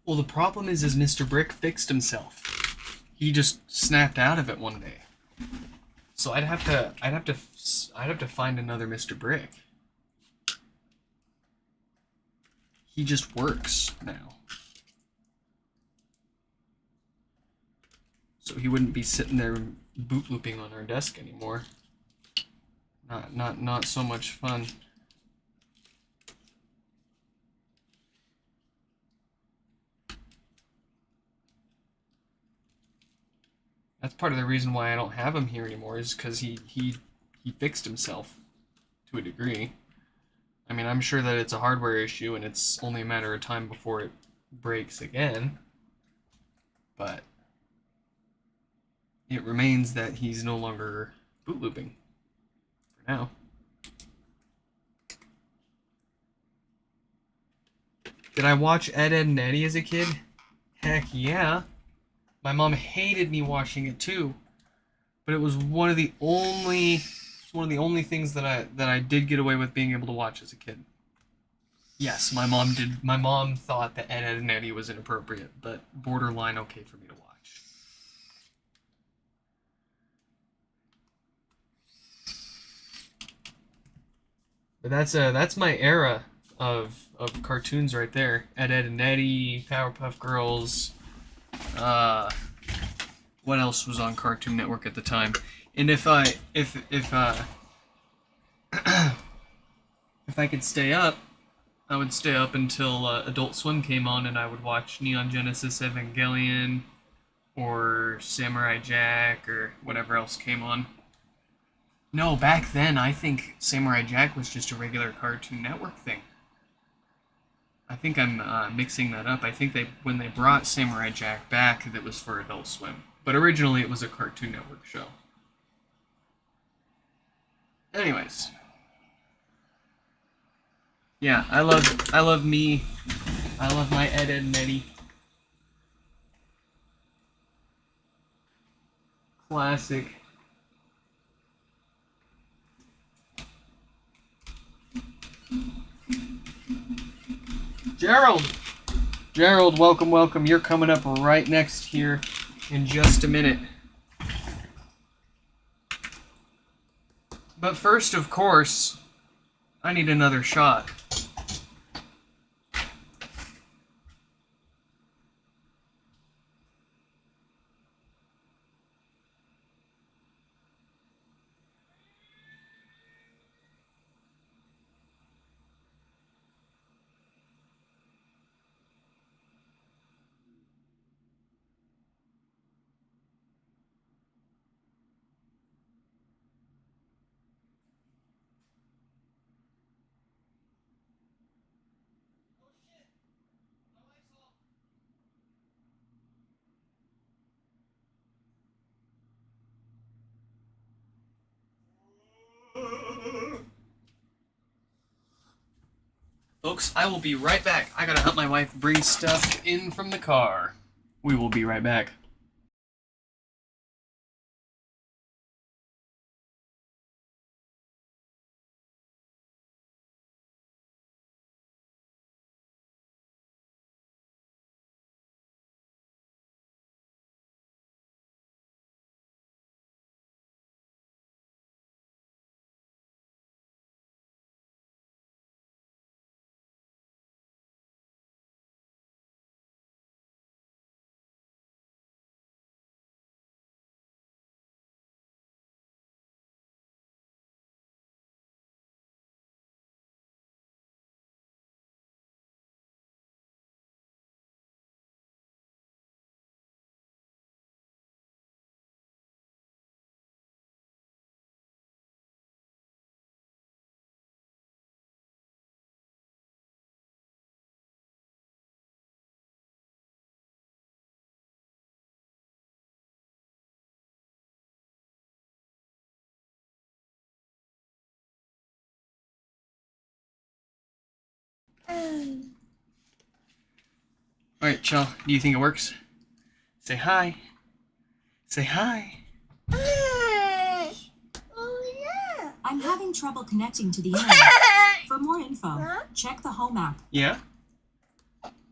Well, the problem is Mr. Brick fixed himself. He just snapped out of it one day. So I'd have to find another Mr. Brick. He just works now. So he wouldn't be sitting there boot looping on our desk anymore. Not so much fun. That's part of the reason why I don't have him here anymore, is because he fixed himself to a degree. I mean, I'm sure that it's a hardware issue and it's only a matter of time before it breaks again. But it remains that he's no longer boot looping for now. Did I watch Ed, Edd n Eddy as a kid? Heck yeah. My mom hated me watching it too, but it was one of the only things that I did get away with being able to watch as a kid. Yes, my mom did. My mom thought that Ed, Edd n Eddy was inappropriate, but borderline okay for me to watch. But that's my era of cartoons right there. Ed, Edd n Eddy, Powerpuff Girls. What else was on Cartoon Network at the time? And if I could stay up, I would stay up until Adult Swim came on, and I would watch Neon Genesis Evangelion or Samurai Jack or whatever else came on. No, back then I think Samurai Jack was just a regular Cartoon Network thing. I think I'm mixing that up. I think when they brought Samurai Jack back, that was for Adult Swim. But originally it was a Cartoon Network show. Anyways. Yeah, I love me. I love my Ed, Edd n Eddy. Classic. Gerald, welcome. You're coming up right next here in just a minute. But first, of course, I need another shot. Folks, I will be right back. I gotta help my wife bring stuff in from the car. We will be right back. Alright, Chell, do you think it works? Say hi. Say hi. I'm having trouble connecting to the internet. For more info, check the home app. Yeah?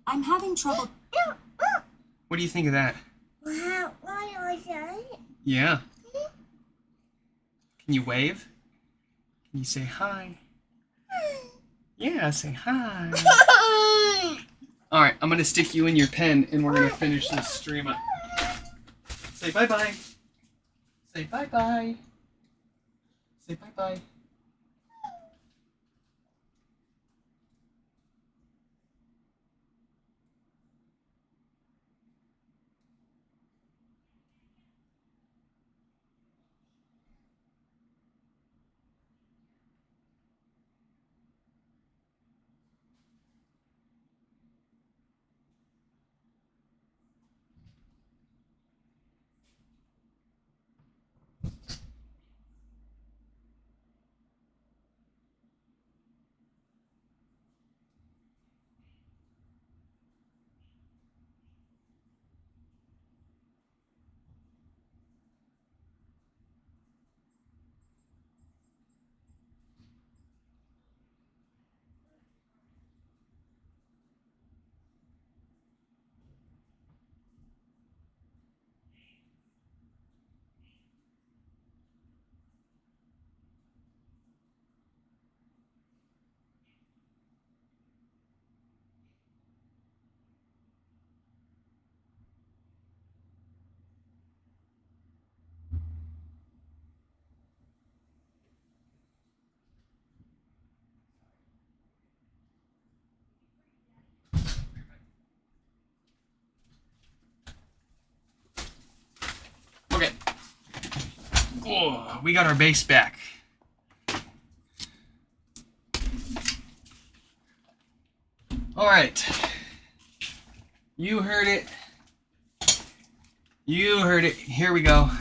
I'm having trouble. What do you think of that? Yeah. Can you wave? Can you say hi? Yeah, say hi. Alright, I'm gonna stick you in your pen and we're gonna finish this stream up. Say bye-bye. Say bye-bye. Say bye-bye. Okay. Oh, we got our base back. Alright. You heard it. You heard it. Here we go.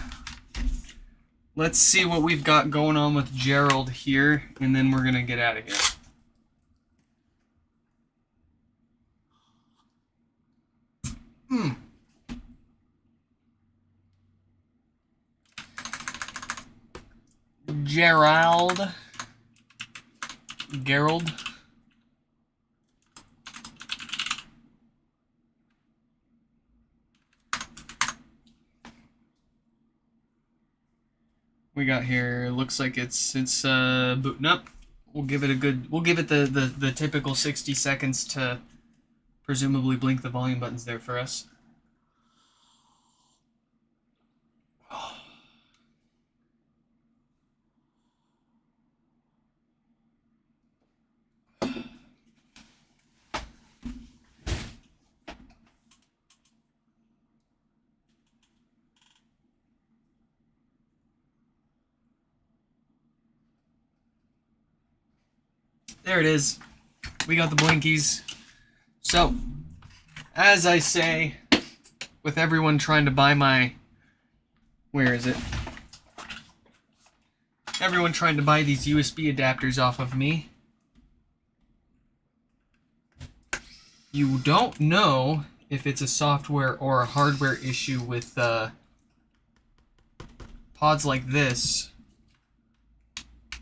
Let's see what we've got going on with Gerald here, and then we're gonna get out of here. Gerald. we got here? Looks like it's booting up. We'll give it the typical 60 seconds to presumably blink the volume buttons there for us. There it is. We got the blinkies. So, as I say, with everyone trying to buy my... Where is it? Everyone trying to buy these USB adapters off of me. You don't know if it's a software or a hardware issue with pods like this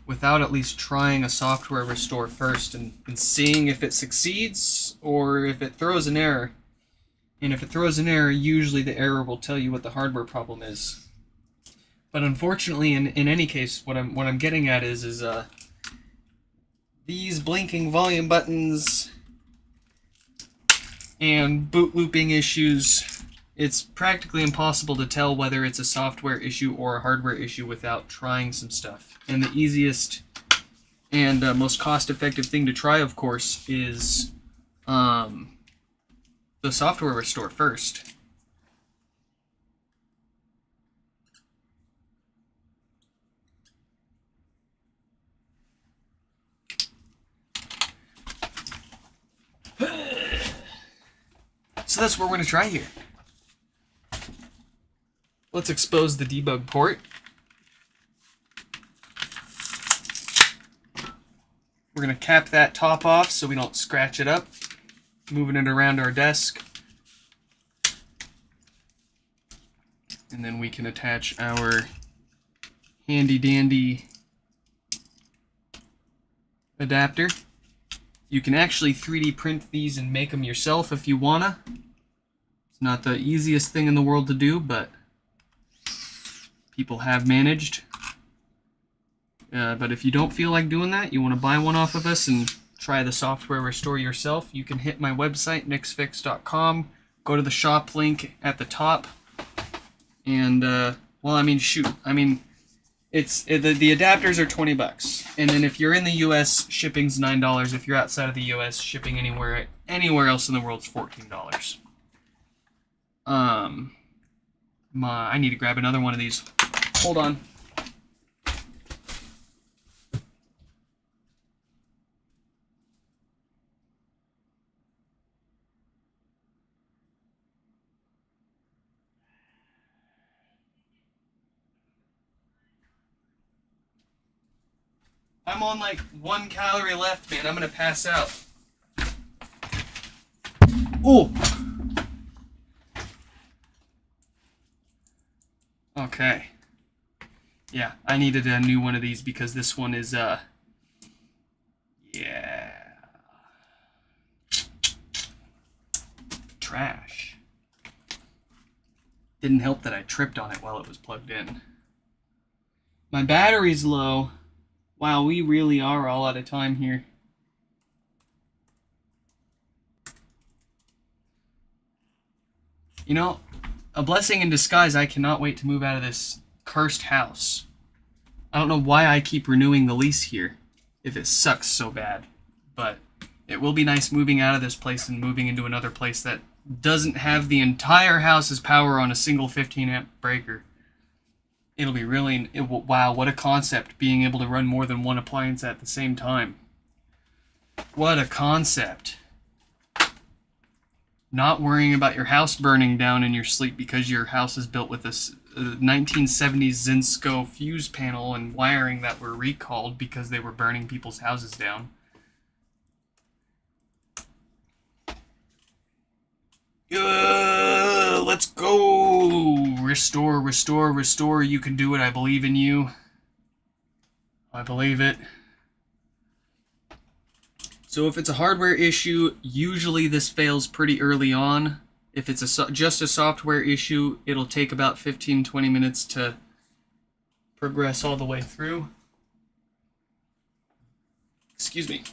without at least trying a software restore first and seeing if it succeeds or if it throws an error. And if it throws an error, usually the error will tell you what the hardware problem is. But unfortunately, in any case, what I'm getting at is these blinking volume buttons and boot looping issues. It's practically impossible to tell whether it's a software issue or a hardware issue without trying some stuff. And the easiest and most cost-effective thing to try, of course, is the software restore first. So that's what we're going to try here. Let's expose the debug port. We're going to cap that top off so we don't scratch it up, moving it around our desk. And then we can attach our handy dandy adapter. You can actually 3D print these and make them yourself if you wanna. It's not the easiest thing in the world to do, but people have managed. But if you don't feel like doing that, you want to buy one off of us and try the software restore yourself, you can hit my website, nixfix.com, go to the shop link at the top, and, well, I mean, shoot, I mean, the adapters are $20, and then if you're in the U.S., shipping's $9. If you're outside of the U.S., shipping anywhere else in the world is $14. I need to grab another one of these. Hold on. I'm on like 1 calorie left, man. I'm gonna pass out. Oh! Okay. Yeah, I needed a new one of these because this one is, yeah. Trash. Didn't help that I tripped on it while it was plugged in. My battery's low. Wow, we really are all out of time here. You know, a blessing in disguise, I cannot wait to move out of this cursed house. I don't know why I keep renewing the lease here, if it sucks so bad. But it will be nice moving out of this place and moving into another place that doesn't have the entire house's power on a single 15 amp breaker. It'll be really, wow, what a concept, being able to run more than one appliance at the same time. What a concept. Not worrying about your house burning down in your sleep because your house is built with this 1970s Zinsco fuse panel and wiring that were recalled because they were burning people's houses down. Let's go! Restore, restore, restore. You can do it. I believe in you. I believe it. So if it's a hardware issue, usually this fails pretty early on. If it's just a software issue, it'll take about 15-20 minutes to progress all the way through. Excuse me.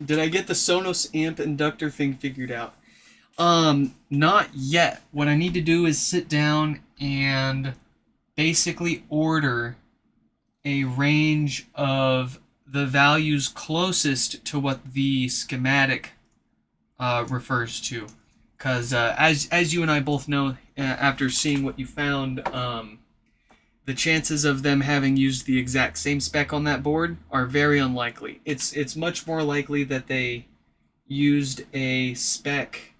Did I get the Sonos amp inductor thing figured out? Not yet. What I need to do is sit down and basically order a range of the values closest to what the schematic refers to. Because as you and I both know, after seeing what you found, the chances of them having used the exact same spec on that board are very unlikely. It's much more likely that they used a spec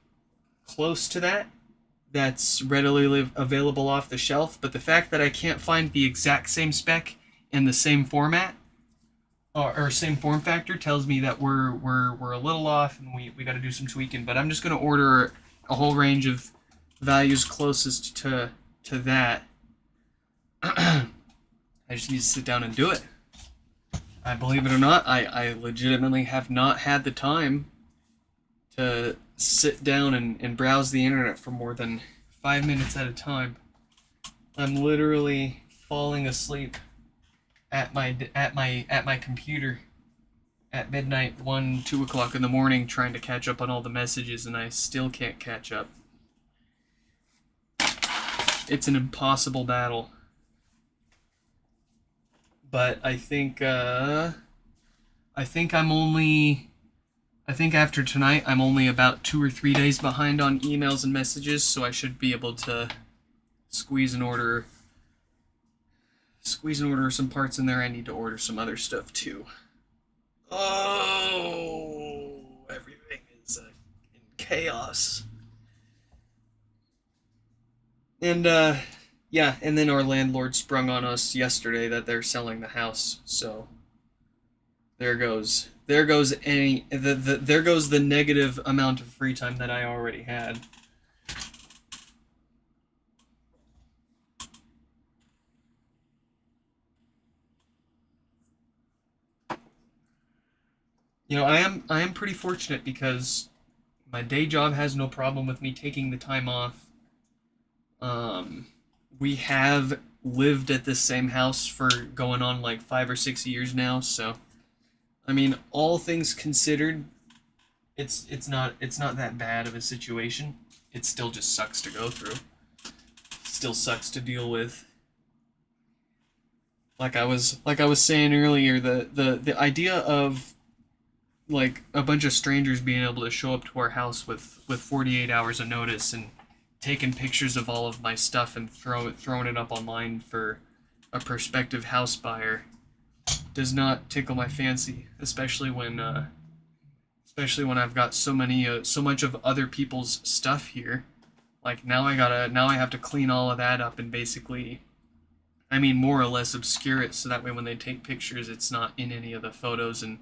close to that's readily available off the shelf, but the fact that I can't find the exact same spec in the same format or same form factor tells me that we're a little off and we got to do some tweaking. But I'm just going to order a whole range of values closest to that. I just need to sit down and do it. I believe it or not, I legitimately have not had the time to sit down and browse the internet for more than 5 minutes at a time. I'm literally falling asleep at my computer at midnight, 2 o'clock in the morning, trying to catch up on all the messages, and I still can't catch up. It's an impossible battle. But I think after tonight I'm only about 2 or 3 days behind on emails and messages, so I should be able to squeeze and order some parts in there. I need to order some other stuff too. Oh, everything is in chaos. And yeah, and then our landlord sprung on us yesterday that they're selling the house. So there goes the negative amount of free time that I already had. You know, I am pretty fortunate because my day job has no problem with me taking the time off. We have lived at this same house for going on like 5 or 6 years now, so I mean, all things considered, it's not that bad of a situation. It still just sucks to go through. Still sucks to deal with. Like I was saying earlier, the idea of like a bunch of strangers being able to show up to our house with 48 hours of notice and taking pictures of all of my stuff and throwing it up online for a prospective house buyer does not tickle my fancy, especially when I've got so much of other people's stuff here. Like now I have to clean all of that up and basically, I mean, more or less obscure it so that way when they take pictures it's not in any of the photos and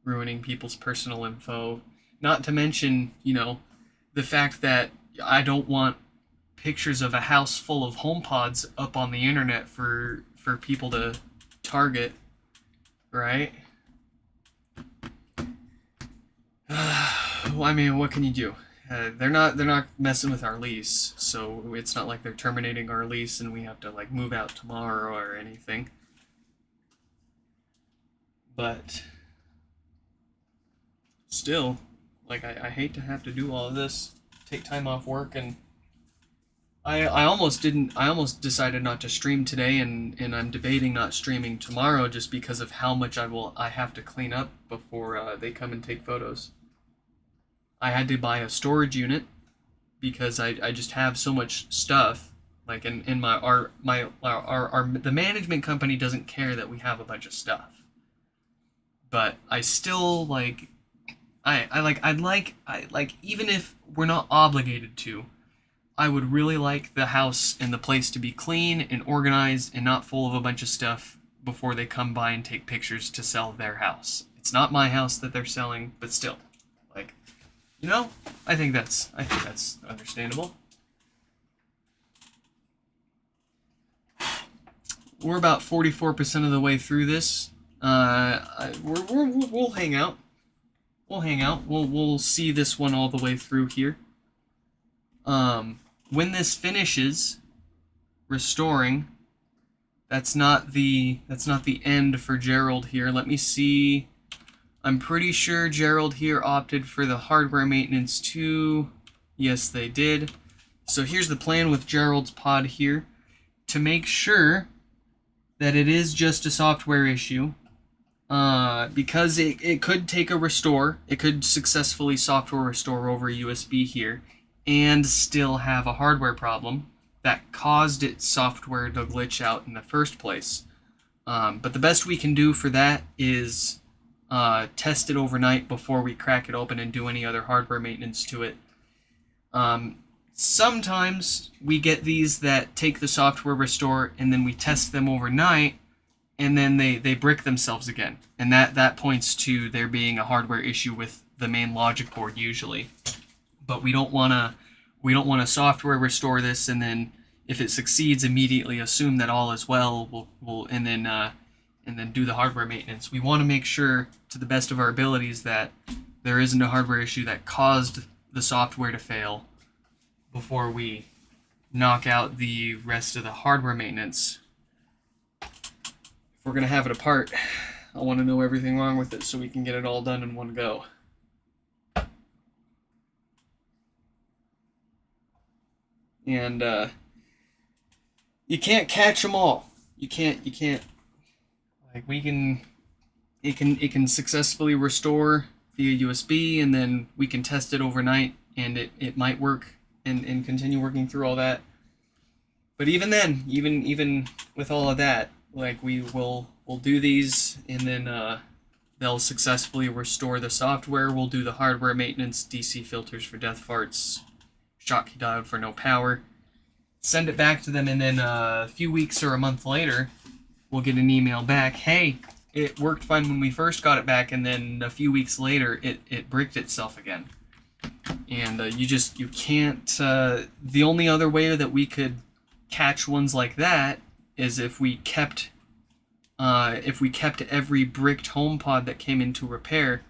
ruining people's personal info. Not to mention, you know, the fact that I don't want pictures of a house full of HomePods up on the internet for people to target, right? Well, I mean, what can you do? They're not messing with our lease, so it's not like they're terminating our lease and we have to like move out tomorrow or anything. But still, like I hate to have to do all of this, take time off work, and I almost decided not to stream today, and I'm debating not streaming tomorrow just because of how much I have to clean up before they come and take photos. I had to buy a storage unit because I just have so much stuff. Like in the management company doesn't care that we have a bunch of stuff, but I still like. I'd like even if we're not obligated to, I would really like the house and the place to be clean and organized and not full of a bunch of stuff before they come by and take pictures to sell their house. It's not my house that they're selling, but still, like, you know, I think that's understandable. We're about 44% of the way through this. We'll hang out. We'll hang out. We'll see this one all the way through here. When this finishes restoring, that's not the end for Gerald here. Let me see. I'm pretty sure Gerald here opted for the hardware maintenance too. Yes, they did. So here's the plan with Gerald's pod here. To make sure that it is just a software issue, because it could take a restore. It could successfully software restore over USB here and still have a hardware problem that caused its software to glitch out in the first place. But the best we can do for that is test it overnight before we crack it open and do any other hardware maintenance to it. Sometimes we get these that take the software restore and then we test them overnight and then they brick themselves again. And that points to there being a hardware issue with the main logic board usually. But we don't want to software restore this and then if it succeeds immediately assume that all is well, and then do the hardware maintenance. We want to make sure to the best of our abilities that there isn't a hardware issue that caused the software to fail before we knock out the rest of the hardware maintenance. If we're going to have it apart, I want to know everything wrong with it so we can get it all done in one go. And you can't catch them all. You can't like it can successfully restore via USB and then we can test it overnight and it might work and continue working through all that. But even then, even with all of that, like we'll do these and then they'll successfully restore the software. We'll do the hardware maintenance, DC filters for death farts, Schottky diode for no power. Send it back to them and then a few weeks or a month later, we'll get an email back. Hey, it worked fine when we first got it back and then a few weeks later it bricked itself again. And you can't, the only other way that we could catch ones like that is if we kept every bricked HomePod that came into repair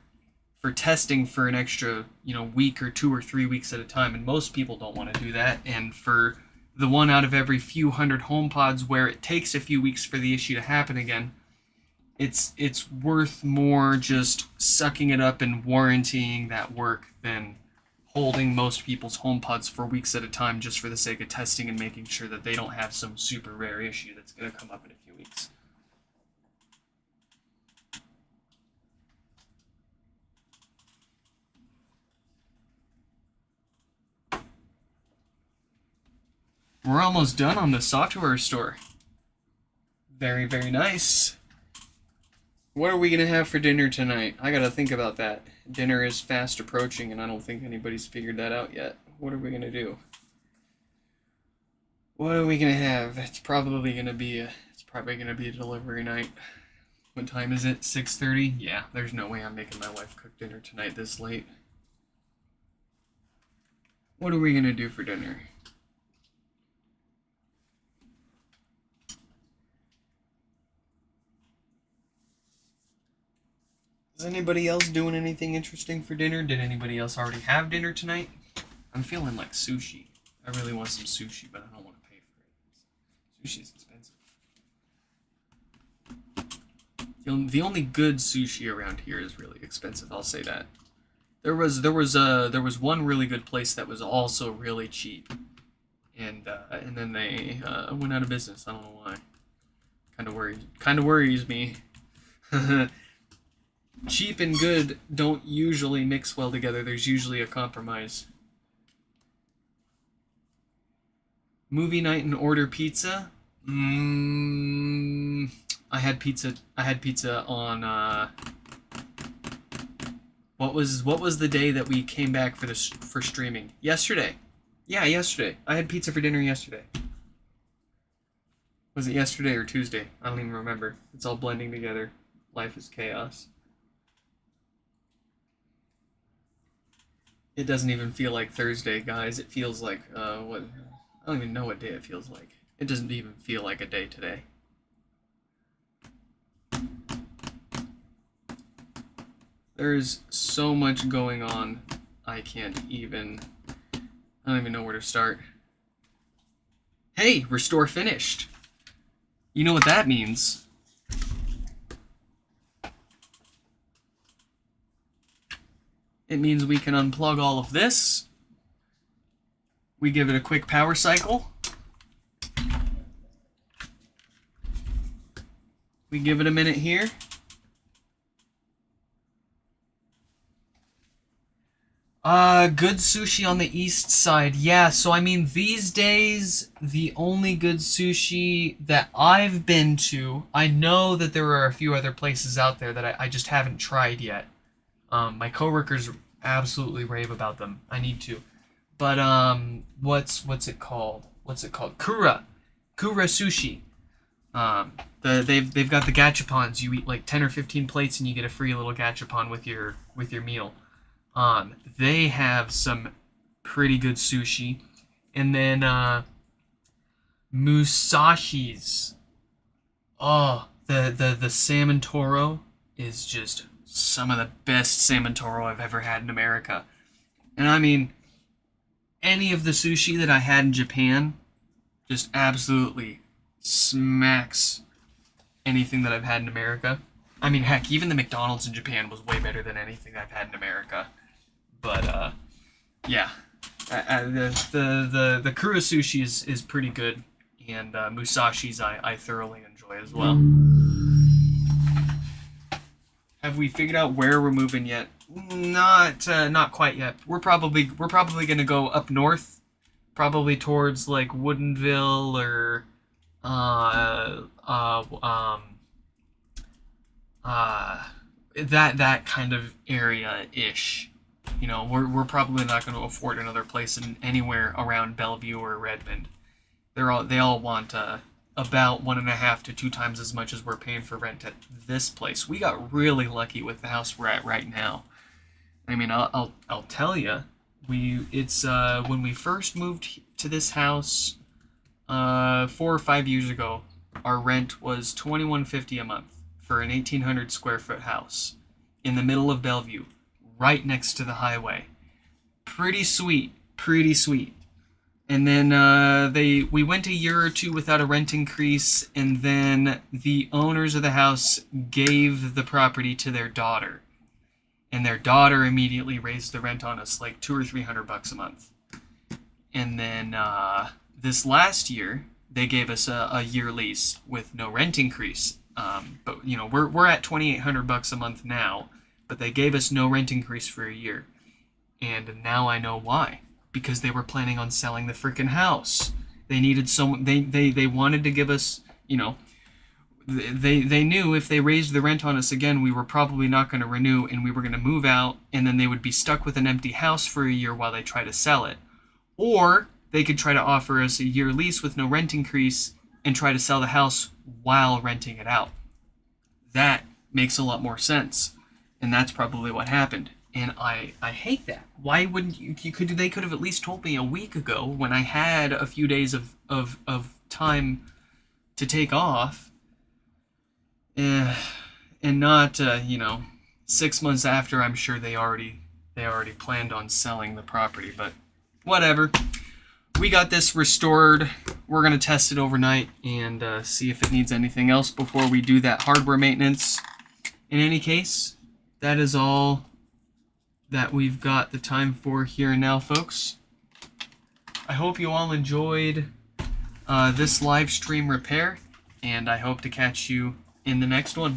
for testing for an extra, week or 2 or 3 weeks at a time. And most people don't want to do that. And for the one out of every few hundred HomePods where it takes a few weeks for the issue to happen again, it's worth more just sucking it up and warrantying that work than holding most people's HomePods for weeks at a time just for the sake of testing and making sure that they don't have some super rare issue that's going to come up in a few weeks. We're almost done on the software store. Very, very nice. What are we going to have for dinner tonight? I got to think about that. Dinner is fast approaching, and I don't think anybody's figured that out yet. What are we going to do? What are we going to have? It's probably going to be a delivery night. What time is it? 6:30? Yeah, there's no way I'm making my wife cook dinner tonight this late. What are we going to do for dinner? Is anybody else doing anything interesting for dinner? Did anybody else already have dinner tonight? I'm feeling like sushi. I really want some sushi, but I don't want to pay for it. Sushi is expensive. The only good sushi around here is really expensive. I'll say that. There was one really good place that was also really cheap, and then they went out of business. I don't know why. Kind of worries me. Cheap and good don't usually mix well together. There's usually a compromise. Movie night and order pizza? I had pizza on what was the day that we came back for streaming? Yesterday. Yeah, yesterday. I had pizza for dinner yesterday. Was it yesterday or Tuesday? I don't even remember. It's all blending together. Life is chaos. It doesn't even feel like Thursday, guys. It feels like, what? I don't even know what day it feels like. It doesn't even feel like a day today. There's so much going on, I don't even know where to start. Hey, restore finished. You know what that means. It means we can unplug all of this. We give it a quick power cycle. We give it a minute here. Good sushi on the east side. Yeah, so I mean, these days, the only good sushi that I've been to, I know that there are a few other places out there that I just haven't tried yet. My coworkers absolutely rave about them. I need to. But, what's it called? Kura Sushi. They've got the gachapons. You eat like 10 or 15 plates and you get a free little gachapon with your meal. They have some pretty good sushi. And then, Musashi's. Oh, the salmon toro is just some of the best salmon toro I've ever had in America. And I mean, any of the sushi that I had in Japan just absolutely smacks anything that I've had in America. I mean, heck, even the McDonald's in Japan was way better than anything I've had in America. But, yeah. The Kura sushi is pretty good, and Musashi's I thoroughly enjoy as well. Have we figured out where we're moving yet? Not quite yet. We're probably gonna go up north, probably towards like Woodinville or that kind of area ish. You know, we're probably not going to afford another place anywhere around Bellevue or Redmond. They all want about 1.5 to 2 times as much as we're paying for rent at this place. We got really lucky with the house we're at right now. I mean, I'll tell you, it's when we first moved to this house 4 or 5 years ago, our rent was $21.50 a month for an 1,800 square foot house in the middle of Bellevue, right next to the highway. Pretty sweet. And then we went a year or two without a rent increase, and then the owners of the house gave the property to their daughter, and their daughter immediately raised the rent on us like $200 or $300 a month. And then this last year they gave us a year lease with no rent increase. But you know, we're at $2,800 a month now, but they gave us no rent increase for a year. And now I know why. Because they were planning on selling the freaking house. They needed they wanted to give us, you know, they knew if they raised the rent on us again, we were probably not going to renew, and we were going to move out, and then they would be stuck with an empty house for a year while they try to sell it. Or they could try to offer us a year lease with no rent increase and try to sell the house while renting it out. That makes a lot more sense. And that's probably what happened. And I hate that. Why wouldn't they could have at least told me a week ago when I had a few days of time to take off, and not 6 months after. I'm sure they already planned on selling the property, but whatever. We got this restored. We're gonna test it overnight and see if it needs anything else before we do that hardware maintenance. In any case, that is all that we've got the time for here and now, folks. I hope you all enjoyed this live stream repair, and I hope to catch you in the next one.